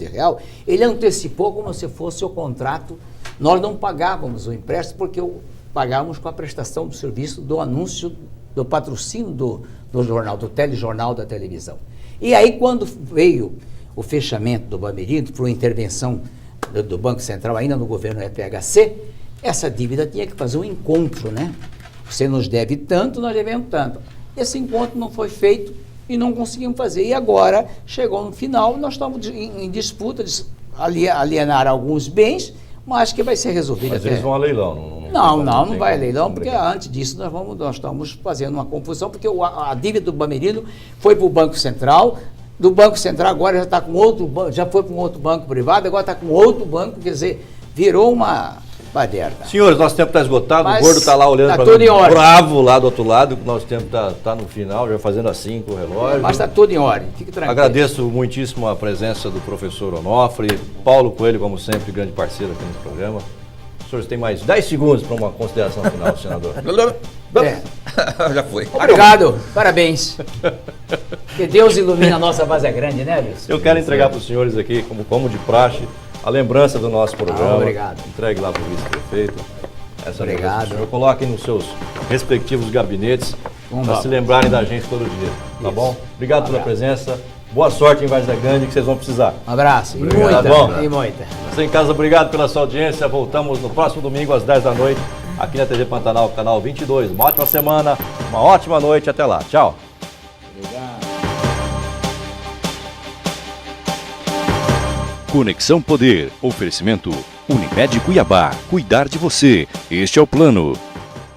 ele antecipou como se fosse o contrato. Nós não pagávamos o empréstimo porque pagávamos com a prestação do serviço do anúncio, do patrocínio do jornal, do telejornal da televisão. E aí, quando veio o fechamento do Bamerino, por intervenção do Banco Central, ainda no governo FHC, essa dívida tinha que fazer um encontro, né? Você nos deve tanto, nós devemos tanto. Esse encontro não foi feito e não conseguimos fazer. E agora, chegou no final, nós estamos em disputa de alienar alguns bens, mas que vai ser resolvido. Mas eles vão a leilão. Não vai a leilão, porque antes disso nós estamos fazendo uma confusão, porque a dívida do Bamerino foi para o Banco Central, do Banco Central agora já está com outro banco, já foi para um outro banco privado, agora está com outro banco, quer dizer, virou uma baderna. Senhores, nosso tempo está esgotado, Mas o gordo está lá olhando tá para tudo mim, em ordem. bravo lá do outro lado, que nosso tempo está no final, já fazendo assim com o relógio. Mas está tudo em ordem, fique tranquilo. Agradeço muitíssimo a presença do professor Onofre, Paulo Coelho, como sempre, grande parceiro aqui no programa. Senhores, tem mais 10 segundos para uma consideração final, senador. Já foi. Obrigado, parabéns. Que Deus ilumine a nossa Várzea Grande, né, Wilson? Eu quero entregar para os senhores aqui, como de praxe, a lembrança do nosso programa. Obrigado. Entregue lá para o vice-prefeito. Essa Obrigado. lembrança do senhor. Coloquem nos seus respectivos gabinetes para se lembrarem da gente todo dia, tá bom? Obrigado pela presença. Boa sorte em Várzea Grande, que vocês vão precisar. Um abraço. E Obrigado. muita, Tá bom? e muita. Você em casa, obrigado pela sua audiência. Voltamos no próximo domingo às 10 da noite, aqui na TV Pantanal, canal 22. Uma ótima semana, uma ótima noite. Até lá. Tchau. Conexão Poder. Oferecimento Unimed Cuiabá. Cuidar de você. Este é o plano.